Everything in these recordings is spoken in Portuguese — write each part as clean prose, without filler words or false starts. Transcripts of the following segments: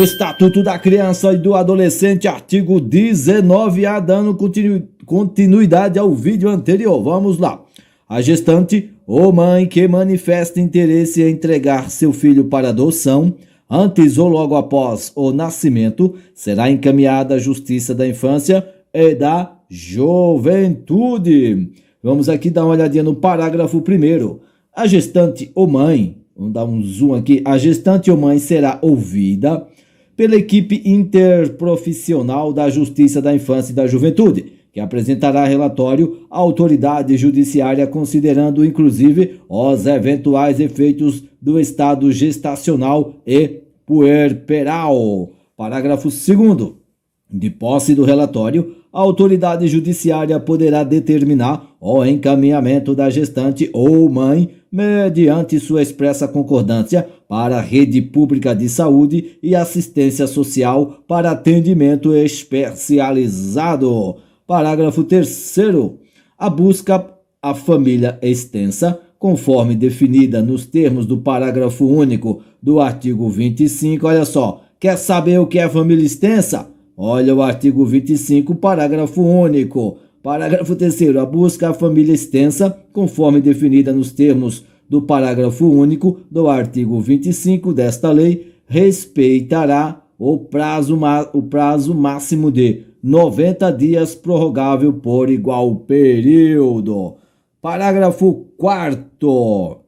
Estatuto da Criança e do Adolescente, artigo 19A, dando continuidade ao vídeo anterior. Vamos lá. A gestante ou mãe que manifesta interesse em entregar seu filho para adoção, antes ou logo após o nascimento, será encaminhada à Justiça da Infância e da Juventude. Vamos aqui dar uma olhadinha no parágrafo 1º. A gestante ou mãe, vamos dar um zoom aqui, a gestante ou mãe será ouvida pela equipe interprofissional da Justiça da Infância e da Juventude, que apresentará relatório à autoridade judiciária, considerando inclusive os eventuais efeitos do estado gestacional e puerperal. Parágrafo 2º. De posse do relatório, a autoridade judiciária poderá determinar o encaminhamento da gestante ou mãe, mediante sua expressa concordância, para a rede pública de saúde e assistência social para atendimento especializado. Parágrafo 3º. A busca à família extensa, conforme definida nos termos do parágrafo único do artigo 25. Olha só, quer saber o que é família extensa? Olha o artigo 25, parágrafo único. Parágrafo 3º. A busca à família extensa, conforme definida nos termos do parágrafo único do artigo 25 desta lei, respeitará o prazo máximo de 90 dias, prorrogável por igual período. Parágrafo 4º.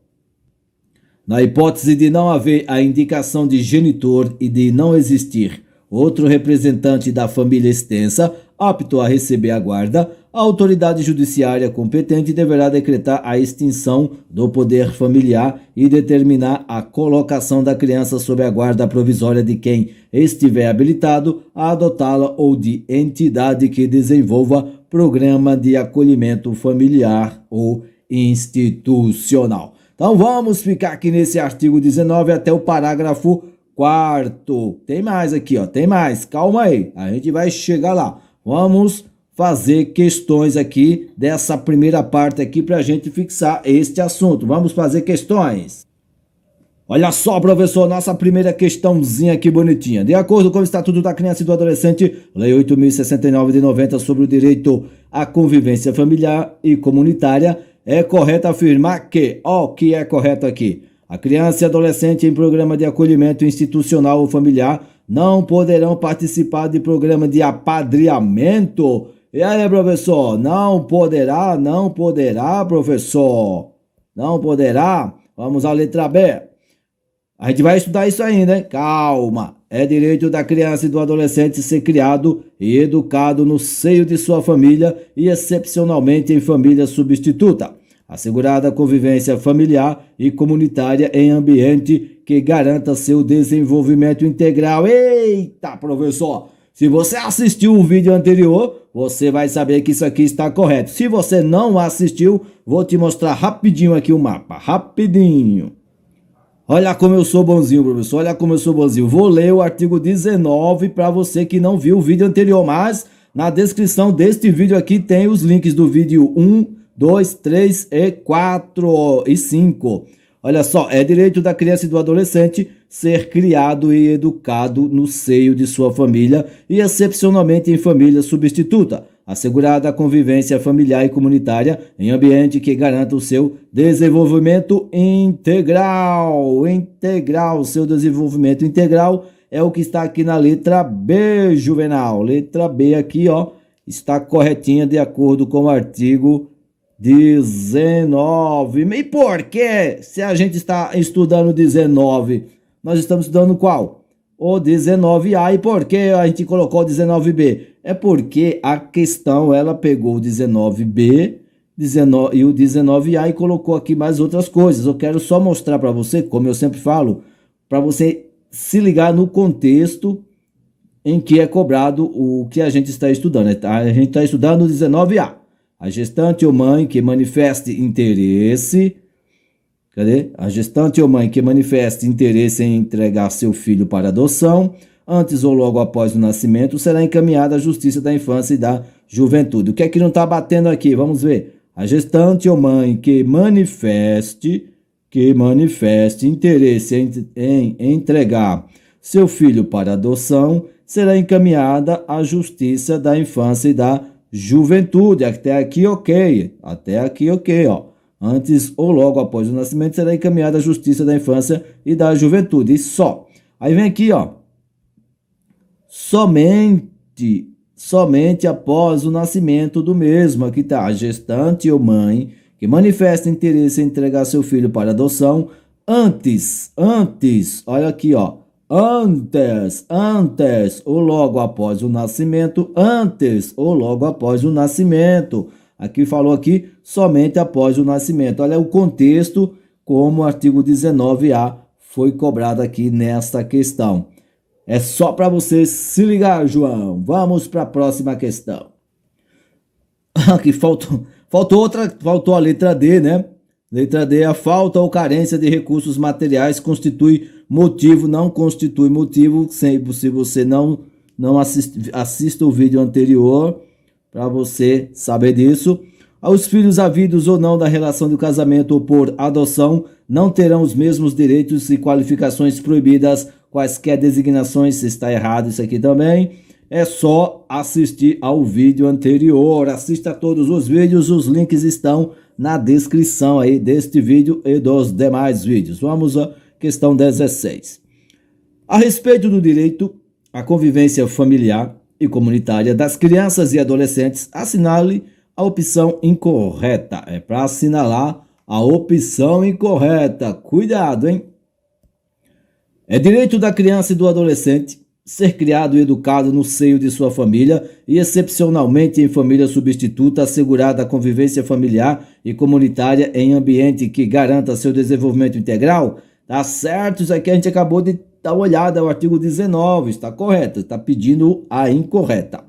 Na hipótese de não haver a indicação de genitor e de não existir outro representante da família extensa apto a receber a guarda, a autoridade judiciária competente deverá decretar a extinção do poder familiar e determinar a colocação da criança sob a guarda provisória de quem estiver habilitado a adotá-la ou de entidade que desenvolva programa de acolhimento familiar ou institucional. Então vamos ficar aqui nesse artigo 19 até o parágrafo 4º. Tem mais aqui, ó, tem mais. Calma aí, a gente vai chegar lá. Vamos fazer questões aqui dessa primeira parte aqui para a gente fixar este assunto. Vamos fazer questões. Olha só, professor, nossa primeira questãozinha aqui bonitinha. De acordo com o Estatuto da Criança e do Adolescente, Lei 8.069 de 90 sobre o direito à convivência familiar e comunitária, é correto afirmar que, o que é correto aqui? A criança e adolescente em programa de acolhimento institucional ou familiar não poderão participar de programa de apadrinhamento. E aí, professor? Não poderá, professor? Não poderá? Vamos à letra B. A gente vai estudar isso ainda, hein? Calma. É direito da criança e do adolescente ser criado e educado no seio de sua família e excepcionalmente em família substituta. Assegurada a convivência familiar e comunitária em ambiente que garanta seu desenvolvimento integral. Eita, professor! Se você assistiu o vídeo anterior, você vai saber que isso aqui está correto. Se você não assistiu, vou te mostrar rapidinho aqui o mapa. Rapidinho. Olha como eu sou bonzinho, professor. Olha como eu sou bonzinho. Vou ler o artigo 19 para você que não viu o vídeo anterior, mas na descrição deste vídeo aqui tem os links do vídeo 1, 2, 3 e 4 e 5. Olha só, é direito da criança e do adolescente ser criado e educado no seio de sua família e excepcionalmente em família substituta, assegurada a convivência familiar e comunitária em ambiente que garanta o seu desenvolvimento integral. Seu desenvolvimento integral é o que está aqui na letra B, Juvenal. Letra B aqui, ó, está corretinha de acordo com o artigo 19. E por que, se a gente está estudando 19, nós estamos estudando qual? O 19A. E por que a gente colocou o 19B? É porque a questão, ela pegou o 19B e o 19A e colocou aqui mais outras coisas. Eu quero só mostrar para você, como eu sempre falo, para você se ligar no contexto em que é cobrado o que a gente está estudando. A gente está estudando o 19A. A gestante ou mãe que manifeste interesse... Cadê? A gestante ou mãe que manifeste interesse em entregar seu filho para adoção, antes ou logo após o nascimento, será encaminhada à Justiça da Infância e da Juventude. O que é que não está batendo aqui? Vamos ver. A gestante ou mãe que manifeste interesse em entregar seu filho para adoção, será encaminhada à Justiça da Infância e da Juventude. Até aqui, ok. Até aqui, ok, ó. Antes ou logo após o nascimento, será encaminhada à Justiça da Infância e da Juventude. E só. Aí vem aqui, ó. Somente após o nascimento do mesmo. Aqui está a gestante ou mãe que manifesta interesse em entregar seu filho para adoção antes, olha aqui, ó. Antes ou logo após o nascimento, Aqui falou aqui, somente após o nascimento. Olha o contexto, como o artigo 19A foi cobrado aqui nesta questão. É só para você se ligar, João. Vamos para a próxima questão. Aqui faltou a letra D, né? Letra D, a falta ou carência de recursos materiais não constitui motivo, se você não assista o vídeo anterior, para você saber disso. Os filhos havidos ou não da relação do casamento ou por adoção não terão os mesmos direitos e qualificações proibidas, quaisquer designações. Está errado isso aqui também. É só assistir ao vídeo anterior. Assista a todos os vídeos, os links estão na descrição aí deste vídeo e dos demais vídeos. Vamos à questão 16. A respeito do direito à convivência familiar e comunitária das crianças e adolescentes, assinale a opção incorreta. É para assinalar a opção incorreta. Cuidado, hein? É direito da criança e do adolescente ser criado e educado no seio de sua família e, excepcionalmente, em família substituta, assegurada a convivência familiar e comunitária em ambiente que garanta seu desenvolvimento integral. Tá certo? Isso aqui a gente acabou de dar uma olhada, é o artigo 19, está correto, está pedindo a incorreta.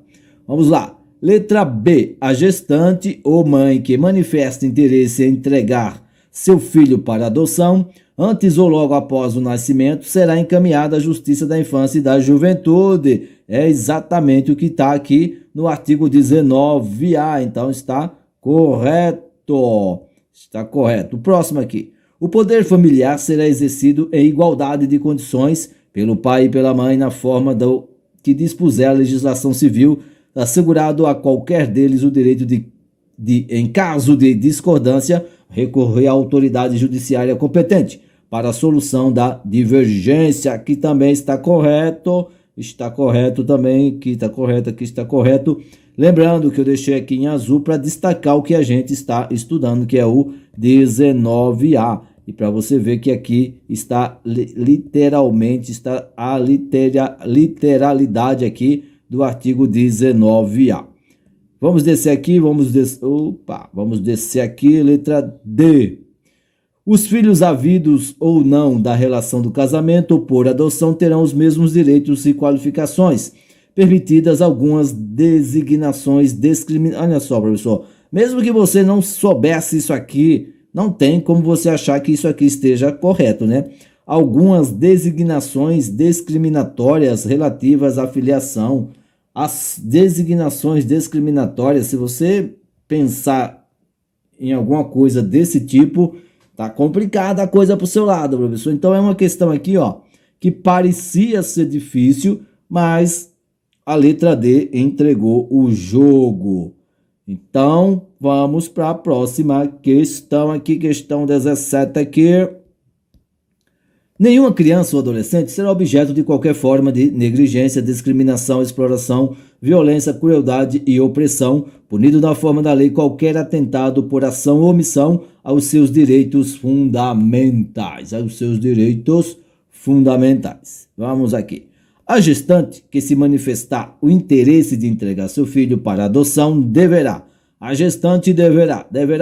Vamos lá. Letra B. A gestante ou mãe que manifesta interesse em entregar seu filho para adoção, antes ou logo após o nascimento, será encaminhada à Justiça da Infância e da Juventude. É exatamente o que está aqui no artigo 19A, então está correto. Está correto. O próximo aqui. O poder familiar será exercido em igualdade de condições pelo pai e pela mãe na forma que dispuser a legislação civil, assegurado a qualquer deles o direito de, em caso de discordância, recorrer à autoridade judiciária competente para a solução da divergência. Aqui também está correto. Está correto também. Aqui está correto. Lembrando que eu deixei aqui em azul para destacar o que a gente está estudando, que é o 19A. E para você ver que aqui está literalmente, está a literalidade aqui do artigo 19A. Vamos descer aqui, vamos descer aqui, letra D. Os filhos havidos ou não da relação do casamento ou por adoção terão os mesmos direitos e qualificações, permitidas algumas designações discriminatórias. Olha só, professor, mesmo que você não soubesse isso aqui, não tem como você achar que isso aqui esteja correto, né? Algumas designações discriminatórias relativas à filiação. As designações discriminatórias, se você pensar em alguma coisa desse tipo, tá complicada a coisa pro seu lado, professor. Então é uma questão aqui, ó, que parecia ser difícil, mas a letra D entregou o jogo. Então, vamos para a próxima questão aqui, questão 17 aqui. Nenhuma criança ou adolescente será objeto de qualquer forma de negligência, discriminação, exploração, violência, crueldade e opressão, punido na forma da lei qualquer atentado por ação ou omissão aos seus direitos fundamentais. Vamos aqui. A gestante que se manifestar o interesse de entregar seu filho para adoção deverá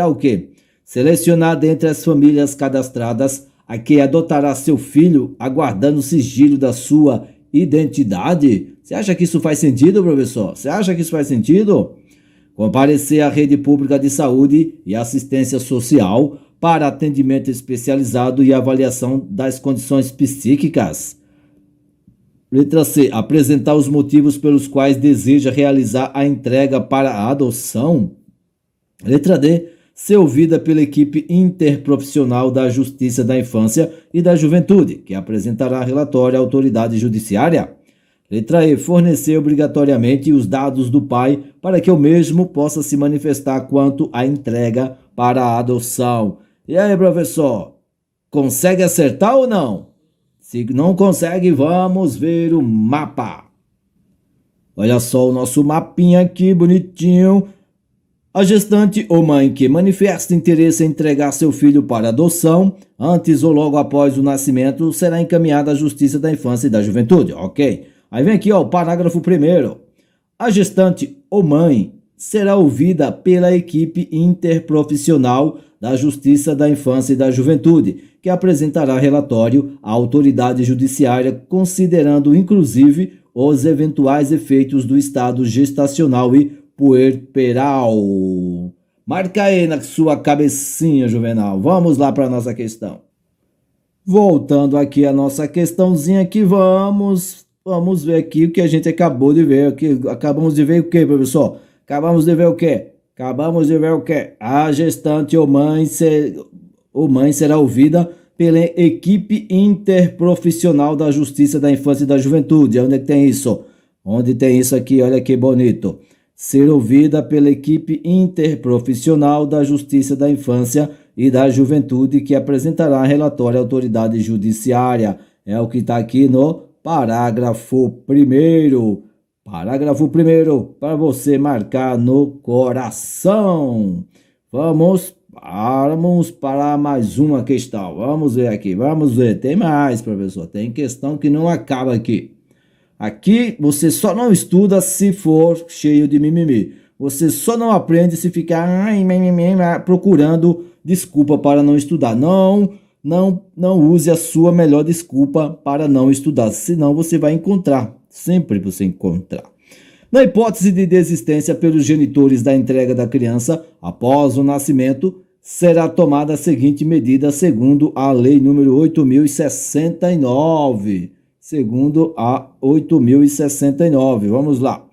o quê? Selecionar dentre as famílias cadastradas a que adotará seu filho, aguardando o sigilo da sua identidade. Você acha que isso faz sentido, professor? Você acha que isso faz sentido? Comparecer à rede pública de saúde e assistência social para atendimento especializado e avaliação das condições psíquicas. Letra C. Apresentar os motivos pelos quais deseja realizar a entrega para a adoção. Letra D. ser ouvida pela equipe interprofissional da Justiça da Infância e da Juventude, que apresentará relatório à autoridade judiciária. Letra E. Fornecer obrigatoriamente os dados do pai para que o mesmo possa se manifestar quanto à entrega para a adoção. E aí, professor? Consegue acertar ou não? Se não consegue, vamos ver o mapa. Olha só o nosso mapinha aqui, bonitinho. A gestante ou mãe que manifesta interesse em entregar seu filho para adoção, antes ou logo após o nascimento, será encaminhada à Justiça da Infância e da Juventude, ok? Aí vem aqui, ó, o parágrafo 1º. A gestante ou mãe será ouvida pela equipe interprofissional da Justiça da Infância e da Juventude, que apresentará relatório à autoridade judiciária, considerando inclusive os eventuais efeitos do estado gestacional e puerperal. Marca aí na sua cabecinha, Juvenal. Vamos lá para a nossa questão. Voltando aqui a nossa questãozinha aqui, vamos ver aqui o que a gente acabou de ver. Acabamos de ver o que, professor? Acabamos de ver o quê? Acabamos de ver o quê? A gestante ou mãe será ouvida pela equipe interprofissional da Justiça da Infância e da Juventude. Onde é que tem isso? Onde tem isso aqui? Olha que bonito. Ser ouvida pela equipe interprofissional da Justiça da Infância e da Juventude, que apresentará relatório à autoridade judiciária. É o que está aqui no parágrafo 1º. Parágrafo 1º, para você marcar no coração. Vamos para mais uma questão. Vamos ver aqui, vamos ver. Tem mais, professor. Tem questão que não acaba aqui. Aqui você só não estuda se for cheio de mimimi. Você só não aprende se ficar procurando desculpa para não estudar. Não use a sua melhor desculpa para não estudar, senão você vai encontrar. Sempre você encontrar. Na hipótese de desistência pelos genitores da entrega da criança após o nascimento, será tomada a seguinte medida segundo a Lei número 8.069. Segundo a 8.069. Vamos lá.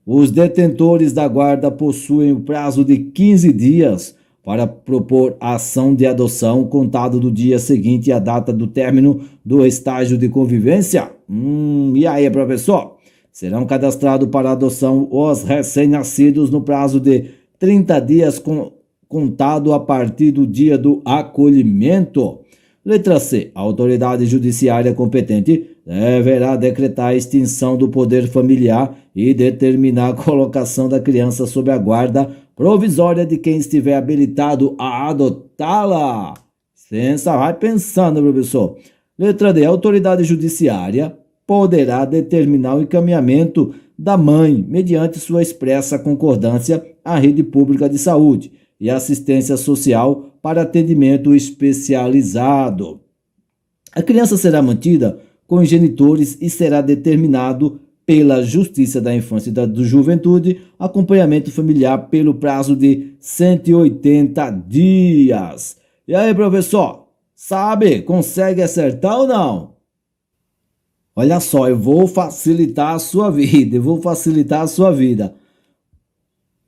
Os detentores da guarda possuem o prazo de 15 dias para propor a ação de adoção, contado do dia seguinte à data do término do estágio de convivência. E aí, professor? Serão cadastrados para adoção os recém-nascidos no prazo de 30 dias contado a partir do dia do acolhimento. Letra C. A autoridade judiciária competente deverá decretar a extinção do poder familiar e determinar a colocação da criança sob a guarda provisória de quem estiver habilitado a adotá-la. Licença, vai pensando, professor. Letra D. A autoridade judiciária poderá determinar o encaminhamento da mãe, mediante sua expressa concordância, à rede pública de saúde e assistência social para atendimento especializado. A criança será mantida com os genitores e será determinado pela Justiça da Infância e da Juventude acompanhamento familiar pelo prazo de 180 dias. E aí, professor, sabe? Consegue acertar ou não? Olha só, eu vou facilitar a sua vida,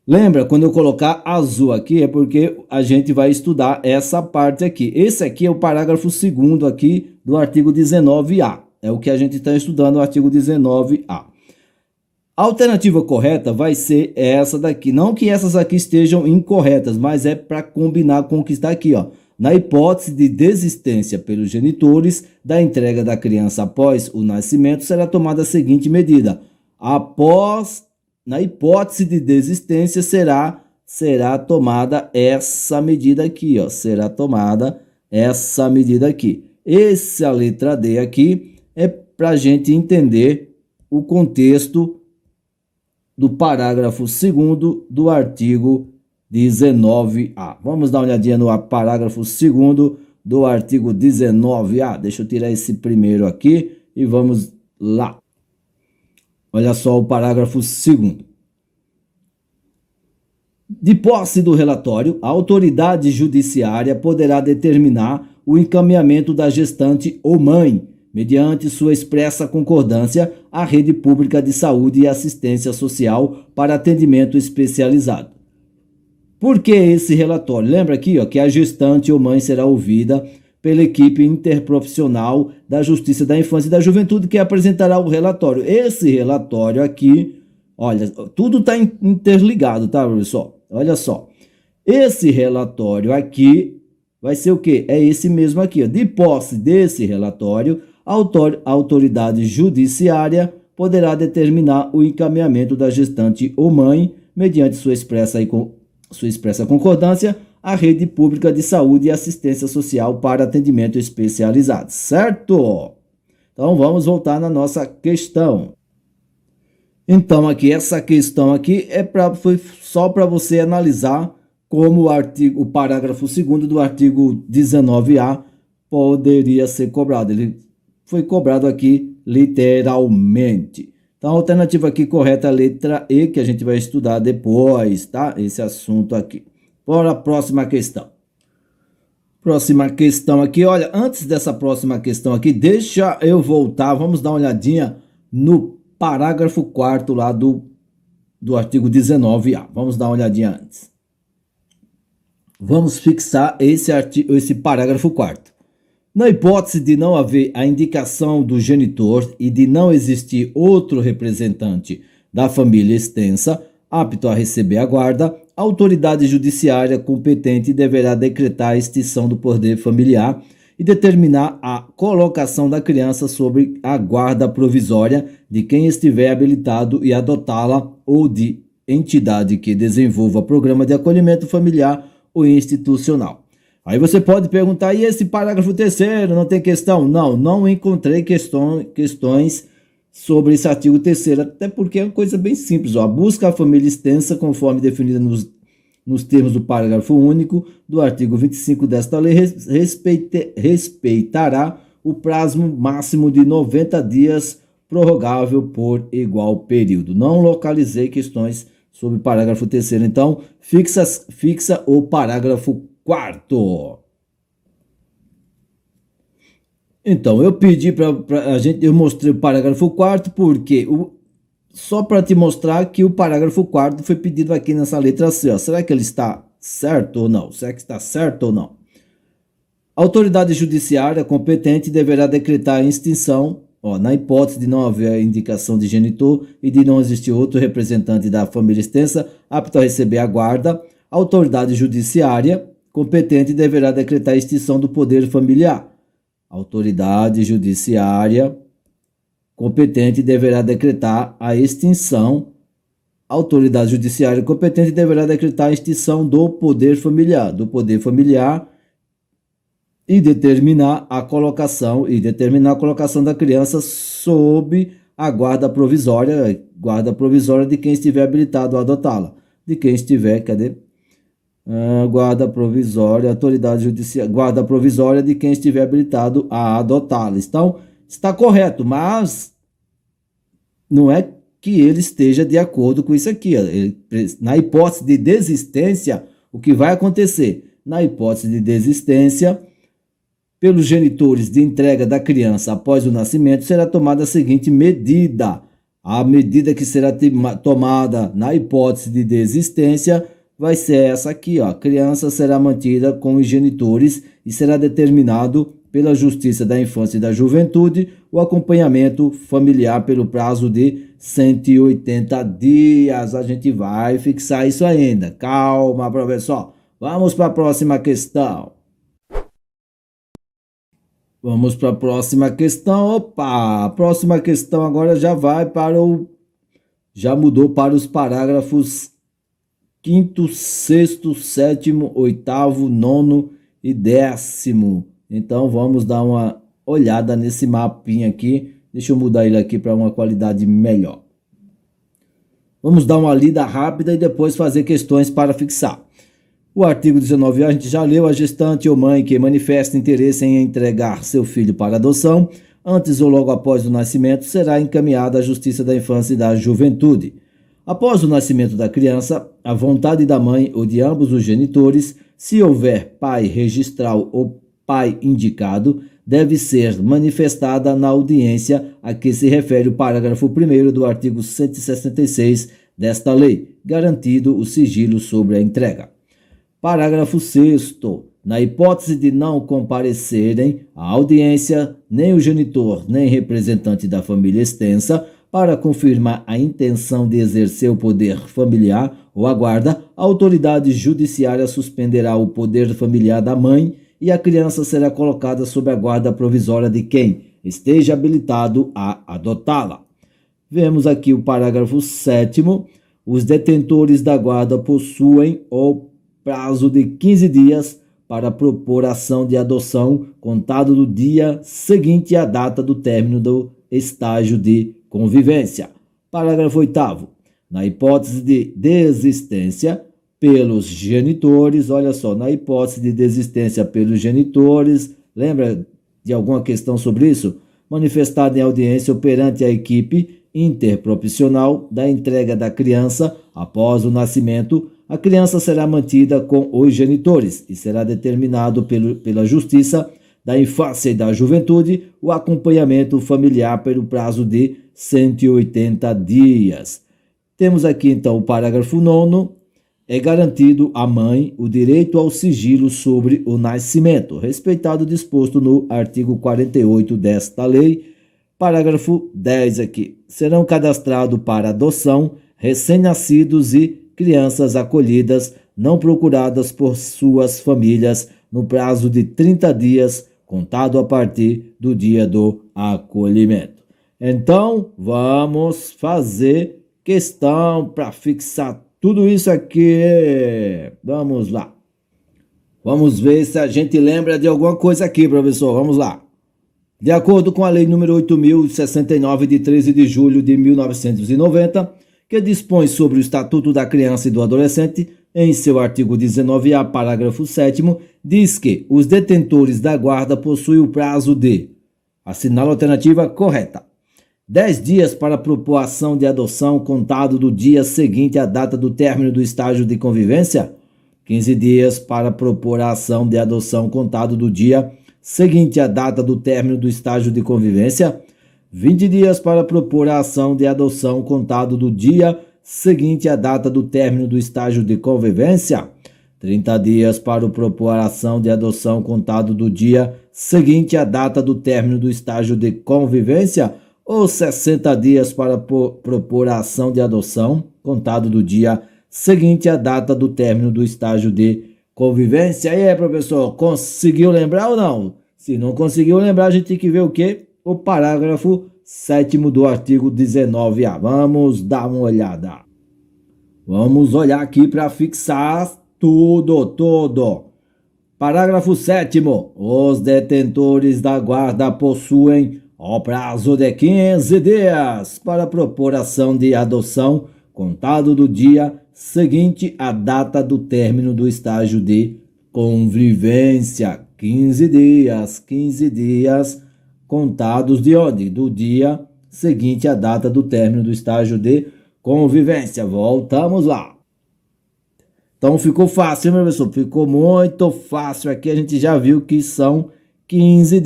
Lembra, quando eu colocar azul aqui, é porque a gente vai estudar essa parte aqui. Esse aqui é o parágrafo 2º aqui do artigo 19A. É o que a gente está estudando, o artigo 19A. A alternativa correta vai ser essa daqui. Não que essas aqui estejam incorretas, mas é para combinar com o que está aqui, ó. Na hipótese de desistência pelos genitores da entrega da criança após o nascimento, será tomada a seguinte medida. Na hipótese de desistência, será tomada essa medida aqui, ó. Será tomada essa medida aqui. Essa letra D aqui é para a gente entender o contexto do parágrafo 2º do artigo 19A. Vamos dar uma olhadinha no parágrafo 2º do artigo 19A. Deixa eu tirar esse primeiro aqui e vamos lá. Olha só o parágrafo 2º. De posse do relatório, a autoridade judiciária poderá determinar o encaminhamento da gestante ou mãe, mediante sua expressa concordância, à rede pública de saúde e assistência social para atendimento especializado. Por que esse relatório? Lembra aqui, ó, que a gestante ou mãe será ouvida pela equipe interprofissional da Justiça da Infância e da Juventude, que apresentará o relatório. Esse relatório aqui, olha, tudo está interligado, tá, pessoal? Olha só. Esse relatório aqui vai ser o quê? É esse mesmo aqui, ó. De posse desse relatório, a autoridade judiciária poderá determinar o encaminhamento da gestante ou mãe, mediante sua expressa concordância, à rede pública de saúde e assistência social para atendimento especializado, certo? Então vamos voltar na nossa questão. Então aqui, essa questão aqui foi só para você analisar como o parágrafo 2º do artigo 19A poderia ser cobrado. Ele foi cobrado aqui literalmente. Então a alternativa aqui correta é a letra E, que a gente vai estudar depois, tá? Esse assunto aqui. Bora a próxima questão. Próxima questão aqui, olha, antes dessa próxima questão aqui, deixa eu voltar, vamos dar uma olhadinha no parágrafo 4º lá do artigo 19A. Vamos dar uma olhadinha antes. Vamos fixar esse parágrafo 4º. Na hipótese de não haver a indicação do genitor e de não existir outro representante da família extensa apto a receber a guarda, a autoridade judiciária competente deverá decretar a extinção do poder familiar e determinar a colocação da criança sob a guarda provisória de quem estiver habilitado e adotá-la ou de entidade que desenvolva programa de acolhimento familiar ou institucional. Aí você pode perguntar, e esse parágrafo 3º, não tem questão? Não encontrei questões sobre esse artigo 3º, até porque é uma coisa bem simples. A busca à família extensa, conforme definida nos termos do parágrafo único do artigo 25 desta lei, respeitará o prazo máximo de 90 dias, prorrogável por igual período. Não localizei questões sobre o parágrafo 3º, então fixa o parágrafo 4º. Então, eu pedi para a gente, eu mostrei o parágrafo 4º porque só para te mostrar que o parágrafo 4º foi pedido aqui nessa letra C. Ó. Será que ele está certo ou não? Será que está certo ou não? A autoridade judiciária competente deverá decretar a extinção, na hipótese de não haver a indicação de genitor e de não existir outro representante da família extensa apto a receber a guarda, a autoridade judiciária competente deverá decretar a extinção do poder familiar. A autoridade judiciária competente deverá decretar a extinção. A autoridade judiciária competente deverá decretar a extinção do poder familiar, e determinar a colocação da criança sob a guarda provisória de quem estiver habilitado a adotá-la. De quem estiver, guarda provisória, autoridade judiciária, guarda provisória de quem estiver habilitado a adotá-la. Então, está correto, mas não é que ele esteja de acordo com isso aqui. Na hipótese de desistência, o que vai acontecer? Na hipótese de desistência, pelos genitores de entrega da criança após o nascimento, será tomada a seguinte medida. A medida que será tomada na hipótese de desistência vai ser essa aqui, ó. A criança será mantida com os genitores e será determinado pela Justiça da Infância e da Juventude o acompanhamento familiar pelo prazo de 180 dias. A gente vai fixar isso ainda. Calma, professor. Vamos para a próxima questão. Vamos para a próxima questão. Opa! A próxima questão agora já mudou para os parágrafos 5º, 6º, 7º, 8º, 9º e 10º. Então vamos dar uma olhada nesse mapinha aqui. Deixa eu mudar ele aqui para uma qualidade melhor. Vamos dar uma lida rápida e depois fazer questões para fixar. O artigo 19A a gente já leu. A gestante ou mãe que manifesta interesse em entregar seu filho para adoção, antes ou logo após o nascimento, será encaminhada à Justiça da Infância e da Juventude. Após o nascimento da criança, a vontade da mãe ou de ambos os genitores, se houver pai registral ou pai indicado, deve ser manifestada na audiência a que se refere o parágrafo 1º do artigo 166 desta lei, garantido o sigilo sobre a entrega. Parágrafo 6º. Na hipótese de não comparecerem à audiência nem o genitor nem representante da família extensa para confirmar a intenção de exercer o poder familiar ou a guarda, a autoridade judiciária suspenderá o poder familiar da mãe e a criança será colocada sob a guarda provisória de quem esteja habilitado a adotá-la. Vemos aqui o parágrafo 7º. Os detentores da guarda possuem o prazo de 15 dias para propor ação de adoção, contado do dia seguinte à data do término do estágio de convivência. Parágrafo 8º. Na hipótese de desistência pelos genitores, olha só, na hipótese de desistência pelos genitores, lembra de alguma questão sobre isso? Manifestada em audiência ou perante a equipe interprofissional da entrega da criança após o nascimento, a criança será mantida com os genitores e será determinado pela Justiça da Infância e da Juventude o acompanhamento familiar pelo prazo de 180 dias. Temos aqui então o parágrafo 9º. É garantido à mãe o direito ao sigilo sobre o nascimento, respeitado o disposto no artigo 48 desta lei. Parágrafo 10 aqui. Serão cadastrados para adoção recém-nascidos e crianças acolhidas não procuradas por suas famílias no prazo de 30 dias, contado a partir do dia do acolhimento. Então, vamos fazer questão para fixar tudo isso aqui. Vamos lá. Vamos ver se a gente lembra de alguma coisa aqui, professor. Vamos lá. De acordo com a Lei nº 8.069, de 13 de julho de 1990, que dispõe sobre o Estatuto da Criança e do Adolescente, em seu artigo 19A, parágrafo 7º, diz que os detentores da guarda possuem o prazo de, assinala a alternativa correta, 10 dias para propor ação de adoção contado do dia seguinte à data do término do estágio de convivência, 15 dias para propor a ação de adoção contado do dia seguinte à data do término do estágio de convivência, 20 dias para propor a ação de adoção contado do dia seguinte à data do término do estágio de convivência, 30 dias para propor a ação de adoção contado do dia seguinte à data do término do estágio de convivência, ou 60 dias para propor a ação de adoção contado do dia seguinte à data do término do estágio de convivência. E aí, professor, conseguiu lembrar ou não? Se não conseguiu lembrar, a gente tem que ver o quê? O parágrafo 7º do artigo 19A. Vamos dar uma olhada. Vamos olhar aqui para fixar tudo. Parágrafo 7º. Os detentores da guarda possuem o prazo de 15 dias para propor ação de adoção, contado do dia seguinte à data do término do estágio de convivência. 15 dias contados de onde? Do dia seguinte à data do término do estágio de convivência. Voltamos lá. Então ficou fácil, meu professor? Ficou muito fácil. Aqui a gente já viu que são 15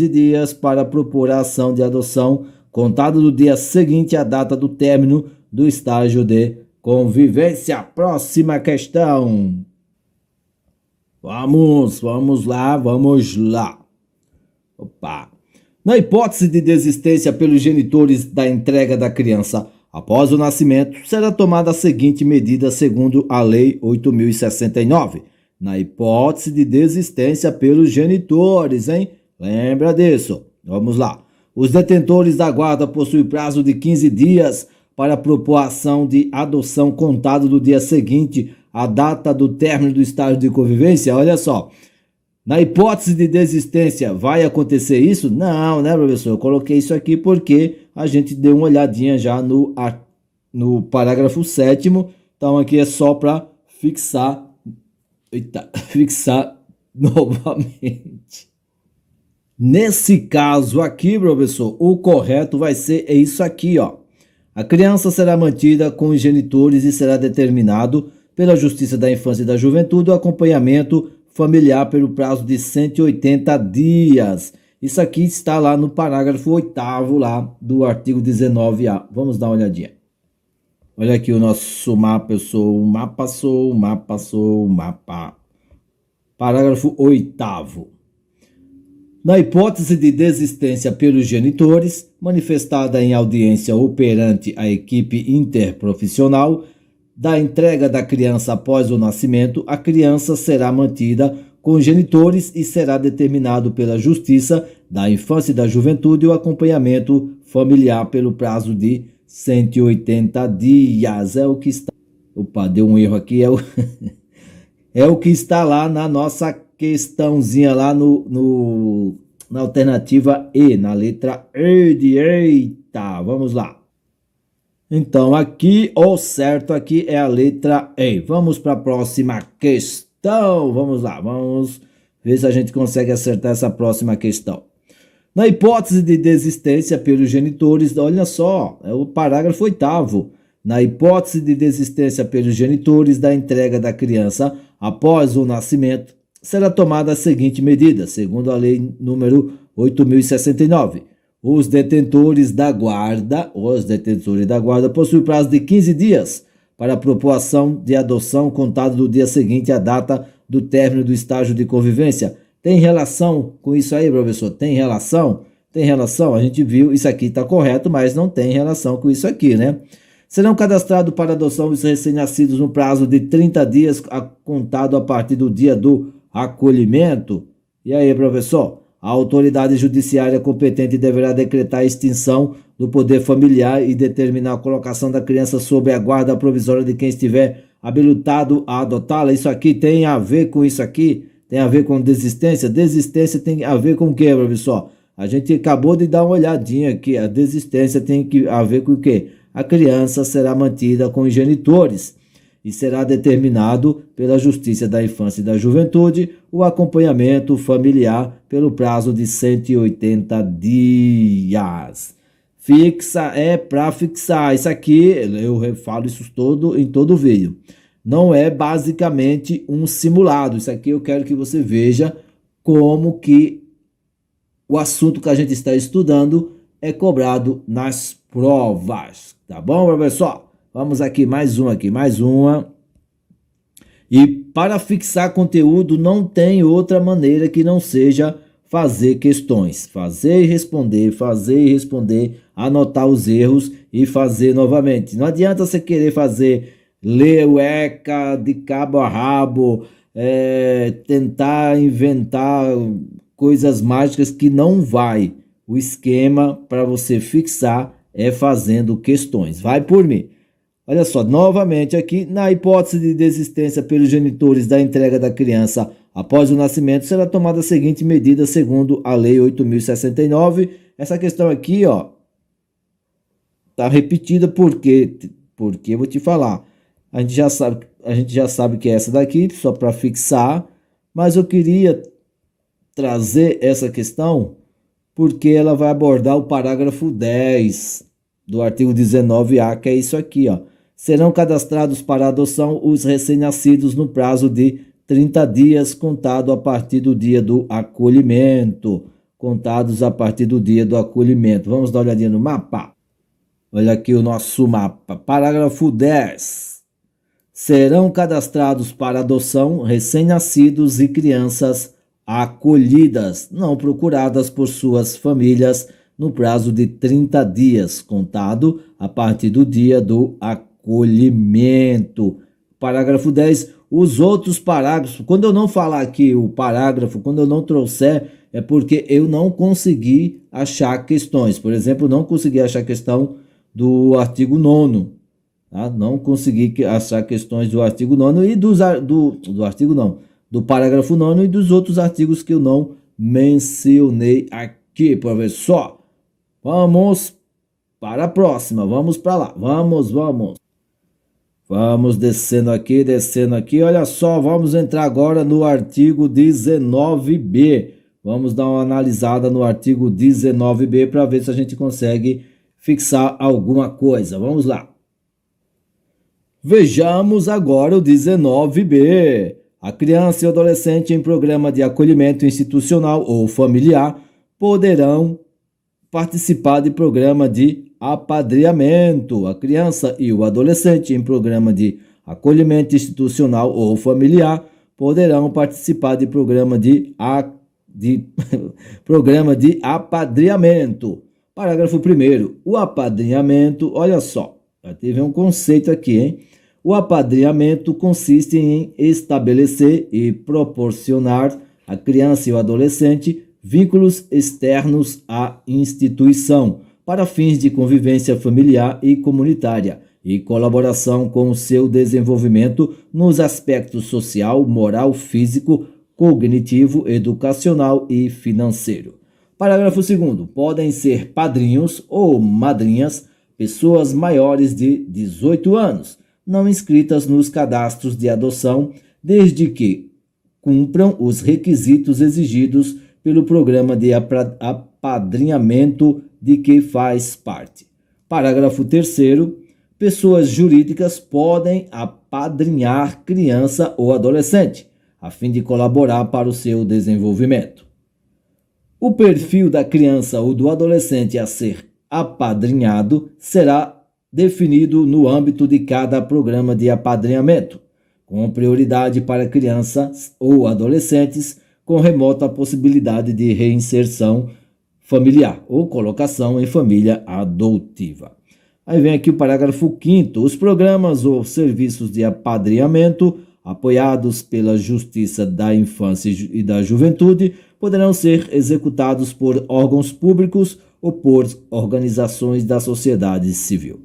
dias para propor a ação de adoção, contado do dia seguinte à data do término do estágio de convivência. Próxima questão. Vamos lá. Opa. Na hipótese de desistência pelos genitores da entrega da criança após o nascimento, será tomada a seguinte medida segundo a Lei 8.069. Na hipótese de desistência pelos genitores, hein? Lembra disso? Vamos lá. Os detentores da guarda possuem prazo de 15 dias para propor ação de adoção contado do dia seguinte à data do término do estágio de convivência. Olha só. Na hipótese de desistência, vai acontecer isso? Não, né, professor? Eu coloquei isso aqui porque a gente deu uma olhadinha já no parágrafo 7º. Então, aqui é só para fixar novamente. Nesse caso aqui, professor, o correto vai ser isso aqui, ó. A criança será mantida com os genitores e será determinado pela Justiça da Infância e da Juventude o acompanhamento familiar pelo prazo de 180 dias. Isso aqui está lá no parágrafo 8º lá do artigo 19A. Vamos dar uma olhadinha. Olha aqui o nosso mapa, mapa. Parágrafo 8º. Na hipótese de desistência pelos genitores, manifestada em audiência ou perante a equipe interprofissional, da entrega da criança após o nascimento, a criança será mantida com os genitores e será determinado pela Justiça da Infância e da Juventude o acompanhamento familiar pelo prazo de 180 dias. É o que está... Opa, deu um erro aqui. É o que está lá na nossa questãozinha lá na alternativa E, na letra E de eita. Vamos lá. Então, aqui, o certo aqui é a letra E. Vamos para a próxima questão. Vamos lá, vamos ver se a gente consegue acertar essa próxima questão. Na hipótese de desistência pelos genitores, olha só, é o parágrafo 8º. Na hipótese de desistência pelos genitores da entrega da criança após o nascimento, será tomada a seguinte medida, segundo a lei número 8.069. Os detentores da guarda possuem prazo de 15 dias para a proposição de adoção contado do dia seguinte à data do término do estágio de convivência. Tem relação com isso aí, professor? Tem relação? Tem relação? A gente viu, isso aqui está correto, mas não tem relação com isso aqui, né? Serão cadastrados para adoção os recém-nascidos no prazo de 30 dias contado a partir do dia do acolhimento. E aí, professor? A autoridade judiciária competente deverá decretar a extinção do poder familiar e determinar a colocação da criança sob a guarda provisória de quem estiver habilitado a adotá-la. Isso aqui tem a ver com isso aqui? Tem a ver com desistência? Desistência tem a ver com o quê, professor? A gente acabou de dar uma olhadinha aqui. A desistência tem a ver com o quê? A criança será mantida com os genitores e será determinado pela Justiça da Infância e da Juventude o acompanhamento familiar pelo prazo de 180 dias. Fixa é para fixar. Isso aqui, eu falo isso em todo o vídeo. Não é basicamente um simulado. Isso aqui eu quero que você veja como que o assunto que a gente está estudando é cobrado nas provas. Tá bom, professor? Vamos aqui, mais uma. E para fixar conteúdo não tem outra maneira que não seja fazer questões. Fazer e responder, anotar os erros e fazer novamente. Não adianta você querer ler o ECA de cabo a rabo, tentar inventar coisas mágicas que não vai. O esquema para você fixar é fazendo questões. Vai por mim. Olha só, novamente aqui, na hipótese de desistência pelos genitores da entrega da criança após o nascimento, será tomada a seguinte medida segundo a lei 8.069. Essa questão aqui, ó, tá repetida porque eu vou te falar. A gente já sabe que é essa daqui, só para fixar, mas eu queria trazer essa questão porque ela vai abordar o parágrafo 10 do artigo 19A, que é isso aqui, ó. Serão cadastrados para adoção os recém-nascidos no prazo de 30 dias, contado a partir do dia do acolhimento. Contados a partir do dia do acolhimento. Vamos dar uma olhadinha no mapa? Olha aqui o nosso mapa. Parágrafo 10. Serão cadastrados para adoção recém-nascidos e crianças acolhidas, não procuradas por suas famílias, no prazo de 30 dias, contado a partir do dia do acolhimento. Parágrafo 10. Os outros parágrafos, quando eu não falar aqui o parágrafo, quando eu não trouxer, é porque eu não consegui achar questões. Por exemplo, não consegui achar questão do artigo 9º. Tá? Não consegui achar questões do artigo 9º e do parágrafo 9º e dos outros artigos que eu não mencionei aqui, professor. Vamos para a próxima, vamos para lá, vamos. Vamos descendo aqui, olha só, vamos entrar agora no artigo 19b. Vamos dar uma analisada no artigo 19b para ver se a gente consegue fixar alguma coisa. Vamos lá. Vejamos agora o 19b. A criança e o adolescente em programa de acolhimento institucional ou familiar poderão participar de programa de apadrinhamento. A criança e o adolescente em programa de acolhimento institucional ou familiar poderão participar de programa de apadrinhamento. Parágrafo 1º. O apadrinhamento, olha só, já teve um conceito aqui, hein? O apadrinhamento consiste em estabelecer e proporcionar à criança e ao adolescente vínculos externos à instituição para fins de convivência familiar e comunitária e colaboração com o seu desenvolvimento nos aspectos social, moral, físico, cognitivo, educacional e financeiro. Parágrafo 2º. Podem ser padrinhos ou madrinhas pessoas maiores de 18 anos, não inscritas nos cadastros de adoção, desde que cumpram os requisitos exigidos pelo programa de apadrinhamento de que faz parte. Parágrafo 3º. Pessoas jurídicas podem apadrinhar criança ou adolescente, a fim de colaborar para o seu desenvolvimento. O perfil da criança ou do adolescente a ser apadrinhado será definido no âmbito de cada programa de apadrinhamento, com prioridade para crianças ou adolescentes com remota possibilidade de reinserção familiar ou colocação em família adotiva. Aí vem aqui o parágrafo 5º. Os programas ou serviços de apadrinhamento apoiados pela Justiça da Infância e da Juventude poderão ser executados por órgãos públicos ou por organizações da sociedade civil.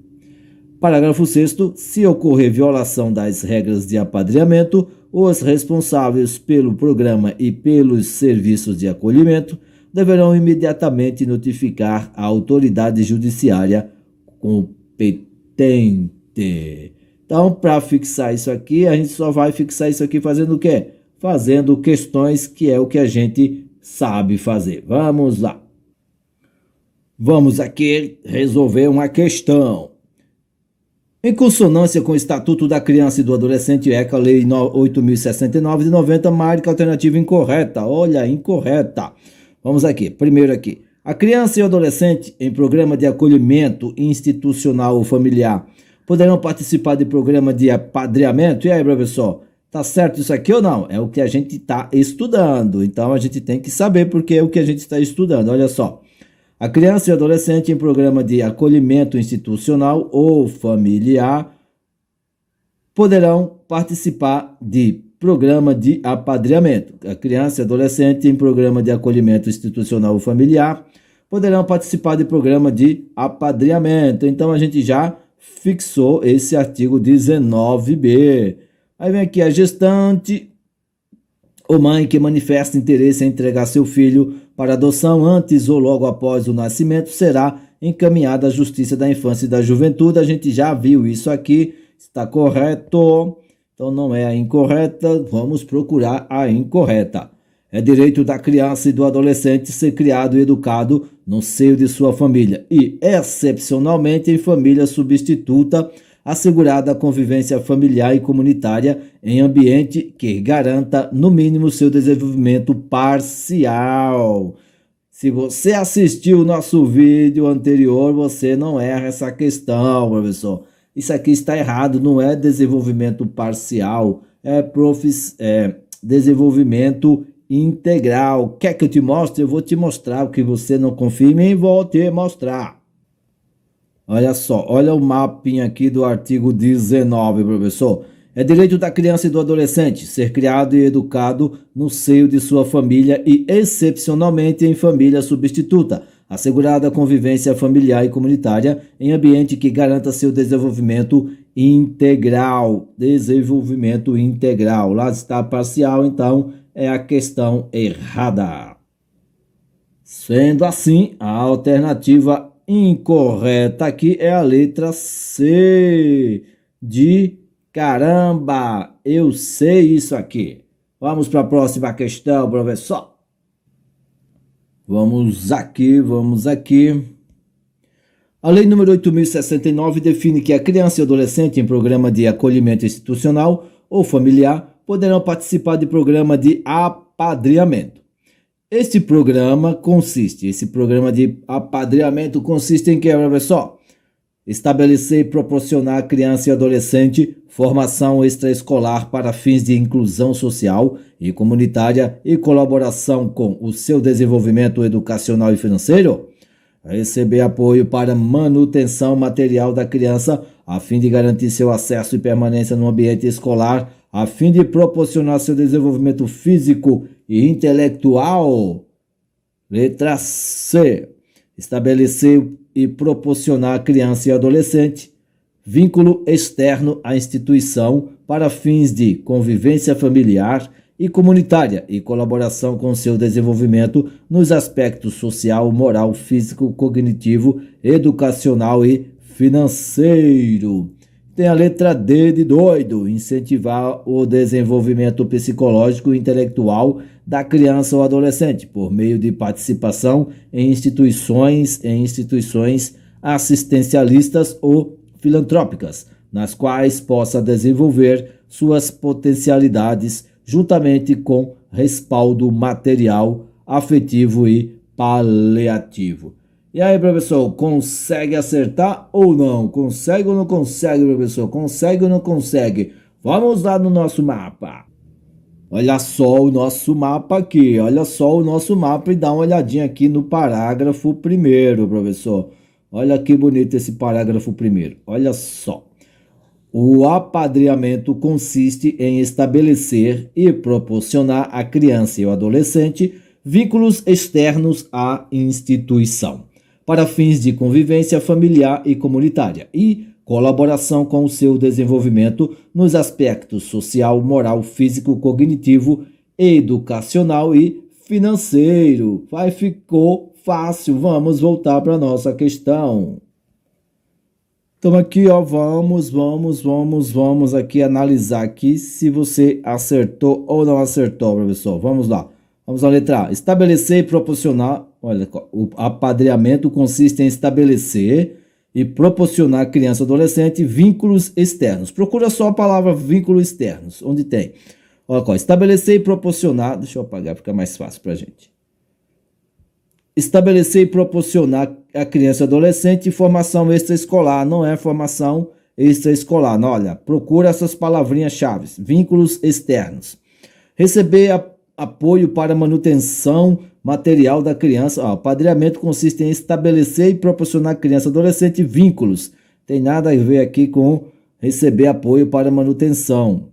Parágrafo 6º. Se ocorrer violação das regras de apadrinhamento, os responsáveis pelo programa e pelos serviços de acolhimento deverão imediatamente notificar a autoridade judiciária competente. Então, para fixar isso aqui, a gente só vai fixar isso aqui fazendo o quê? Fazendo questões, que é o que a gente sabe fazer. Vamos lá. Vamos aqui resolver uma questão. Em consonância com o Estatuto da Criança e do Adolescente, ECA, Lei 8.069 de 90, marca alternativa incorreta. Olha, incorreta. Vamos aqui. Primeiro aqui. A criança e o adolescente em programa de acolhimento institucional ou familiar poderão participar de programa de apadrinhamento? E aí, professor, tá certo isso aqui ou não? É o que a gente está estudando. Então, a gente tem que saber porque é o que a gente está estudando. Olha só. A criança e o adolescente em programa de acolhimento institucional ou familiar poderão participar de programa de apadrinhamento. A criança e adolescente em programa de acolhimento institucional ou familiar poderão participar de programa de apadrinhamento. Então, a gente já fixou esse artigo 19b. Aí vem aqui a gestante ou mãe que manifesta interesse em entregar seu filho para adoção antes ou logo após o nascimento será encaminhada à Justiça da Infância e da Juventude. A gente já viu isso aqui, está correto. Então não é a incorreta, vamos procurar a incorreta. É direito da criança e do adolescente ser criado e educado no seio de sua família e, excepcionalmente, em família substituta, assegurada a convivência familiar e comunitária em ambiente que garanta, no mínimo, seu desenvolvimento parcial. Se você assistiu o nosso vídeo anterior, você não erra essa questão, professor. Isso aqui está errado, não é desenvolvimento parcial, é desenvolvimento integral. Quer que eu te mostre? Eu vou te mostrar. O que você não confia em mim, vou te mostrar. Olha só, olha o mapinha aqui do artigo 19, professor. É direito da criança e do adolescente ser criado e educado no seio de sua família e, excepcionalmente, em família substituta, assegurada a convivência familiar e comunitária em ambiente que garanta seu desenvolvimento integral. Desenvolvimento integral. Lá está parcial, então é a questão errada. Sendo assim, a alternativa incorreta aqui é a letra C. De caramba, eu sei isso aqui. Vamos para a próxima questão, professor. Vamos aqui. A Lei número 8.069 define que a criança e adolescente em programa de acolhimento institucional ou familiar poderão participar de programa de apadrinhamento. Esse programa de apadrinhamento consiste em que, professor? Estabelecer e proporcionar à criança e adolescente formação extraescolar para fins de inclusão social e comunitária e colaboração com o seu desenvolvimento educacional e financeiro. Receber apoio para manutenção material da criança a fim de garantir seu acesso e permanência no ambiente escolar, a fim de proporcionar seu desenvolvimento físico e intelectual. Letra C. Estabelecer e proporcionar à criança e adolescente vínculo externo à instituição para fins de convivência familiar e comunitária e colaboração com seu desenvolvimento nos aspectos social, moral, físico, cognitivo, educacional e financeiro. Tem a letra D de doido, incentivar o desenvolvimento psicológico e intelectual da criança ou adolescente por meio de participação em instituições assistencialistas ou filantrópicas, nas quais possa desenvolver suas potencialidades juntamente com respaldo material, afetivo e paliativo. E aí, professor, consegue acertar ou não? Consegue ou não consegue, professor? Consegue ou não consegue? Vamos lá no nosso mapa. Olha só o nosso mapa aqui, olha só o nosso mapa e dá uma olhadinha aqui no parágrafo primeiro, professor. Olha que bonito esse parágrafo primeiro, olha só. O apadrinhamento consiste em estabelecer e proporcionar à criança e ao adolescente vínculos externos à instituição, para fins de convivência familiar e comunitária e colaboração com o seu desenvolvimento nos aspectos social, moral, físico, cognitivo, educacional e financeiro. Ficou fácil. Vamos voltar para a nossa questão. Então aqui, ó, vamos aqui analisar aqui se você acertou ou não acertou, professor. Vamos lá. Vamos à letra A. Estabelecer e proporcionar. Olha, o apadrinhamento consiste em estabelecer e proporcionar à criança ou adolescente vínculos externos. Procura só a palavra vínculos externos, onde tem. Olha, estabelecer e proporcionar. Deixa eu apagar, fica mais fácil para a gente. Estabelecer e proporcionar à criança e adolescente formação extraescolar. Não é formação extraescolar. Não, olha, procura essas palavrinhas-chave. Vínculos externos. Receber apoio para manutenção material da criança. O padrinhamento consiste em estabelecer e proporcionar à criança e adolescente vínculos. Tem nada a ver aqui com receber apoio para manutenção.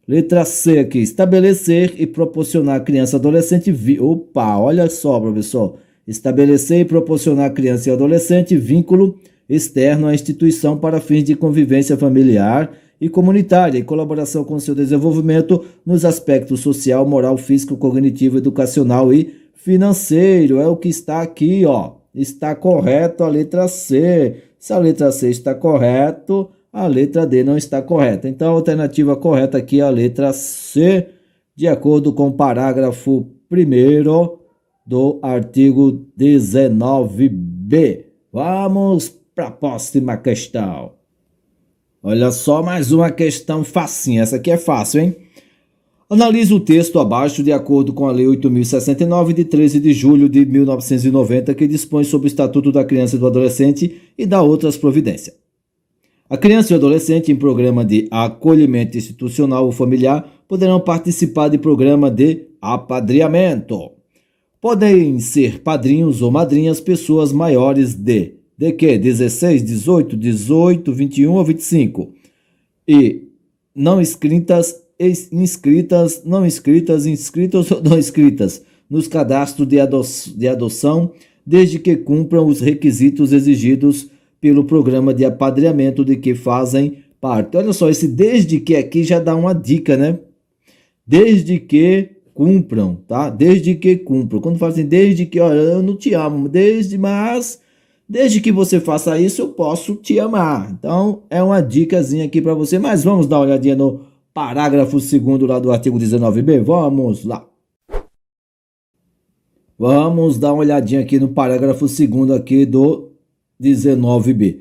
Letra C aqui. Estabelecer e proporcionar à criança e adolescente... Opa, olha só, professor. Estabelecer e proporcionar à criança e adolescente vínculo externo à instituição para fins de convivência familiar e comunitária e colaboração com seu desenvolvimento nos aspectos social, moral, físico, cognitivo, educacional e financeiro. É o que está aqui, ó. Está correto a letra C. Se a letra C está correto, a letra D não está correta. Então a alternativa correta aqui é a letra C, de acordo com o parágrafo 1º do artigo 19b. Vamos para a próxima questão. Olha só, mais uma questão facinha. Essa aqui é fácil, hein? Analise o texto abaixo de acordo com a Lei 8.069, de 13 de julho de 1990, que dispõe sobre o Estatuto da Criança e do Adolescente e dá outras providências. A criança e o adolescente em programa de acolhimento institucional ou familiar poderão participar de programa de apadrinhamento. Podem ser padrinhos ou madrinhas pessoas maiores de quê? 16, 18, 21 ou 25. E não inscritas ou não inscritas nos cadastros de adoção, desde que cumpram os requisitos exigidos pelo programa de apadrinhamento de que fazem parte. Olha só, esse desde que aqui já dá uma dica, né? Desde que cumpram, tá? Desde que cumpram. Quando fazem desde que, olha, eu não te amo, desde que você faça isso, eu posso te amar. Então, é uma dicasinha aqui para você. Mas vamos dar uma olhadinha no parágrafo 2º lá do artigo 19b? Vamos lá. Vamos dar uma olhadinha aqui no parágrafo 2º aqui do 19b.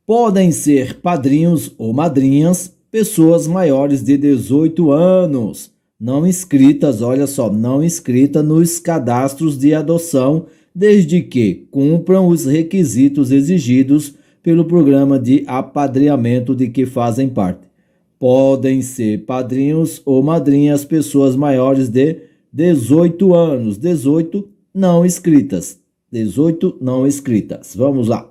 Podem ser padrinhos ou madrinhas pessoas maiores de 18 anos. não inscritas, olha só, não inscritas nos cadastros de adoção, desde que cumpram os requisitos exigidos pelo programa de apadrinhamento de que fazem parte. Podem ser padrinhos ou madrinhas pessoas maiores de 18 anos, 18 não inscritas, 18 não inscritas. Vamos lá.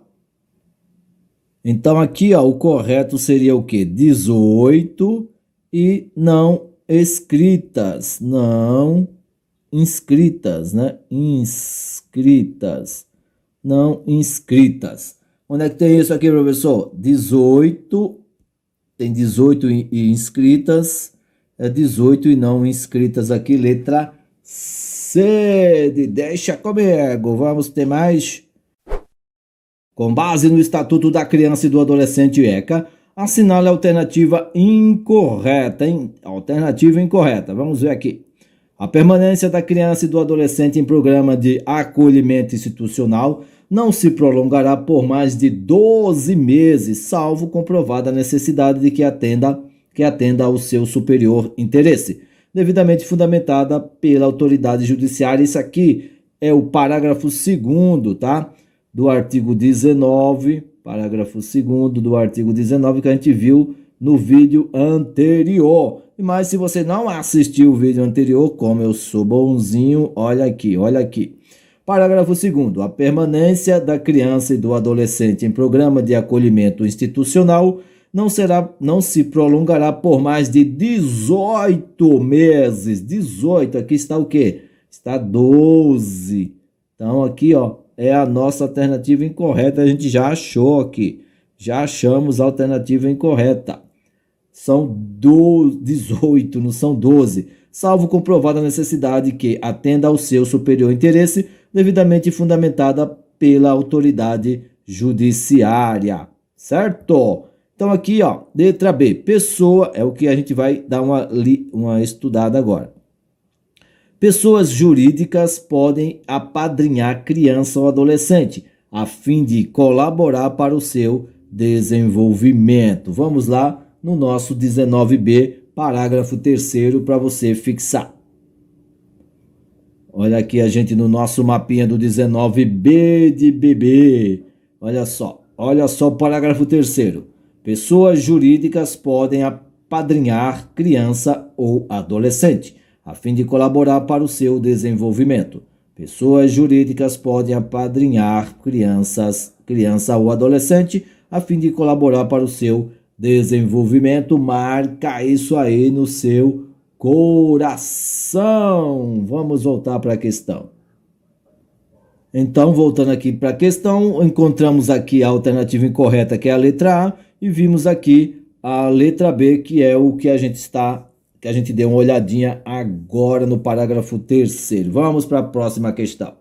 Então aqui, ó, o correto seria o quê? 18 e não inscritas, não inscritas, né? Inscritas, não inscritas. Onde é que tem isso aqui, professor? 18, tem 18 inscritas, 18 e não inscritas aqui, letra C. Deixa comigo, vamos ter mais. Com base no Estatuto da Criança e do Adolescente ECA, assinale a alternativa incorreta, hein? Alternativa incorreta, vamos ver aqui. A permanência da criança e do adolescente em programa de acolhimento institucional não se prolongará por mais de 12 meses, salvo comprovada a necessidade de que atenda ao seu superior interesse, devidamente fundamentada pela autoridade judiciária. Isso aqui é o parágrafo 2º, tá? Do artigo 19, parágrafo 2º do artigo 19 que a gente viu no vídeo anterior. Mas se você não assistiu o vídeo anterior, como eu sou bonzinho, olha aqui, olha aqui. Parágrafo 2º. A permanência da criança e do adolescente em programa de acolhimento institucional não se prolongará por mais de 18 meses. 18, aqui está o quê? Está 12. Então aqui, ó, é a nossa alternativa incorreta, a gente já achou aqui. Já achamos a alternativa incorreta. São 18, não são 12. Salvo comprovada a necessidade que atenda ao seu superior interesse, devidamente fundamentada pela autoridade judiciária. Certo? Então aqui, ó, letra B. Pessoa, é o que a gente vai dar uma estudada agora. Pessoas jurídicas podem apadrinhar criança ou adolescente, a fim de colaborar para o seu desenvolvimento. Vamos lá no nosso 19b, parágrafo 3º, para você fixar. Olha aqui a gente no nosso mapinha do 19b de bebê. Olha só o parágrafo 3º. Pessoas jurídicas podem apadrinhar criança ou adolescente, a fim de colaborar para o seu desenvolvimento. Pessoas jurídicas podem apadrinhar criança ou adolescente, a fim de colaborar para o seu desenvolvimento. Marca isso aí no seu coração. Vamos voltar para a questão. Então, voltando aqui para a questão, encontramos aqui a alternativa incorreta, que é a letra A, e vimos aqui a letra B, que é o que a gente deu uma olhadinha agora no parágrafo 3º. Vamos para a próxima questão.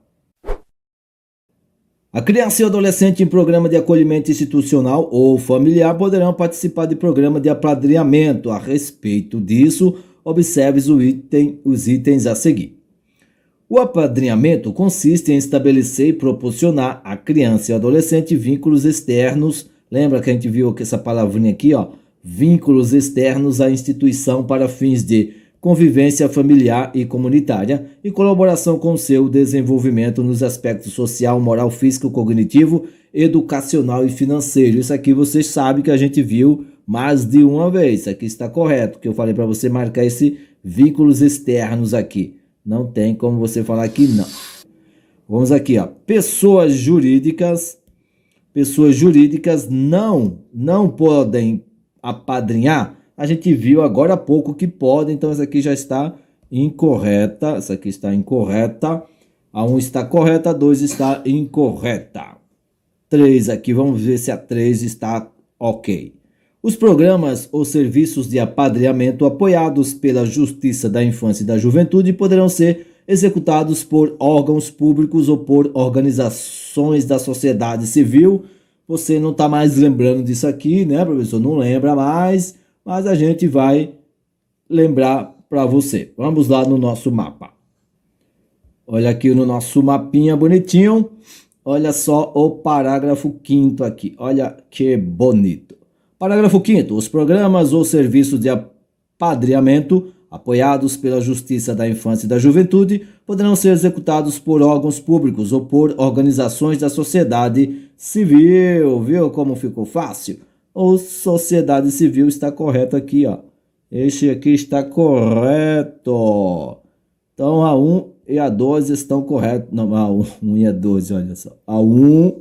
A criança e o adolescente em programa de acolhimento institucional ou familiar poderão participar de programa de apadrinhamento. A respeito disso, observe os itens a seguir. O apadrinhamento consiste em estabelecer e proporcionar à criança e ao adolescente vínculos externos. Lembra que a gente viu essa palavrinha aqui, ó? Vínculos externos à instituição para fins de convivência familiar e comunitária e colaboração com seu desenvolvimento nos aspectos social, moral, físico, cognitivo, educacional e financeiro. Isso aqui vocês sabem que a gente viu mais de uma vez. Isso aqui está correto, que eu falei para você marcar esse vínculos externos aqui. Não tem como você falar que não. Vamos aqui, ó. Pessoas jurídicas não podem apadrinhar. A gente viu agora há pouco que podem, então essa aqui já está incorreta. Essa aqui está incorreta. A 1 está correta, a 2 está incorreta. 3 aqui, vamos ver se a 3 está ok. Os programas ou serviços de apadrinhamento apoiados pela Justiça da Infância e da Juventude poderão ser executados por órgãos públicos ou por organizações da sociedade civil. Você não está mais lembrando disso aqui, né, professor? Não lembra mais, mas a gente vai lembrar para você. Vamos lá no nosso mapa. Olha aqui no nosso mapinha bonitinho. Olha só o parágrafo 5º aqui. Olha que bonito. Parágrafo 5º. Os programas ou serviços de apadrinhamento apoiados pela Justiça da Infância e da Juventude, poderão ser executados por órgãos públicos ou por organizações da sociedade civil. Viu como ficou fácil? Ou sociedade civil está correto aqui, ó. Este aqui está correto. Então a 1 e a 2 estão corretos. Não, a 1 e a 2, olha só. A 1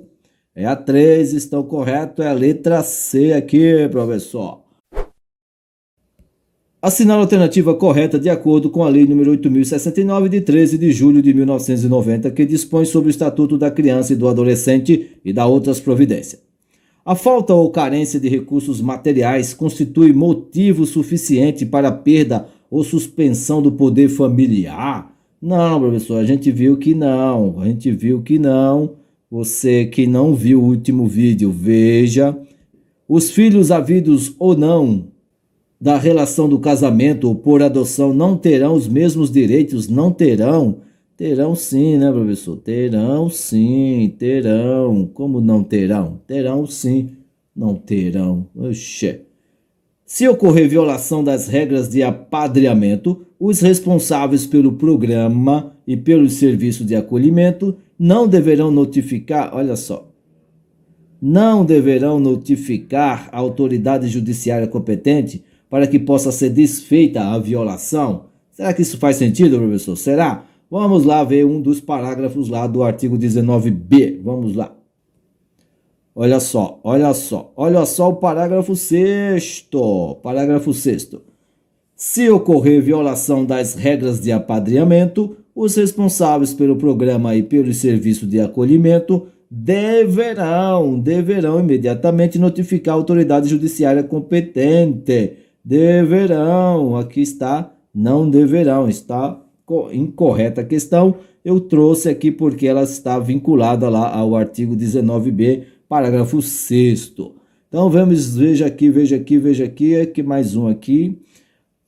e a 3 estão corretos. É a letra C aqui, professor. Assinale a alternativa correta de acordo com a Lei nº 8.069, de 13 de julho de 1990, que dispõe sobre o Estatuto da Criança e do Adolescente e da outras providências. A falta ou carência de recursos materiais constitui motivo suficiente para a perda ou suspensão do poder familiar? Não, professor, a gente viu que não. Você que não viu o último vídeo, veja. Os filhos havidos ou não da relação do casamento ou por adoção não terão os mesmos direitos? Não terão? Terão sim, né, professor? Terão sim, terão. Como não terão? Terão sim, não terão. Oxê. Se ocorrer violação das regras de apadrinhamento, os responsáveis pelo programa e pelo serviço de acolhimento não deverão notificar, olha só, não deverão notificar a autoridade judiciária competente para que possa ser desfeita a violação? Será que isso faz sentido, professor? Será? Vamos lá ver um dos parágrafos lá do artigo 19b. Vamos lá. Olha só o parágrafo 6º. Parágrafo 6º. Se ocorrer violação das regras de apadrinhamento, os responsáveis pelo programa e pelo serviço de acolhimento deverão imediatamente notificar a autoridade judiciária competente. Deverão, aqui está, não deverão, está incorreta a questão. Eu trouxe aqui porque ela está vinculada lá ao artigo 19b, parágrafo 6º. Então veja aqui, que mais um aqui.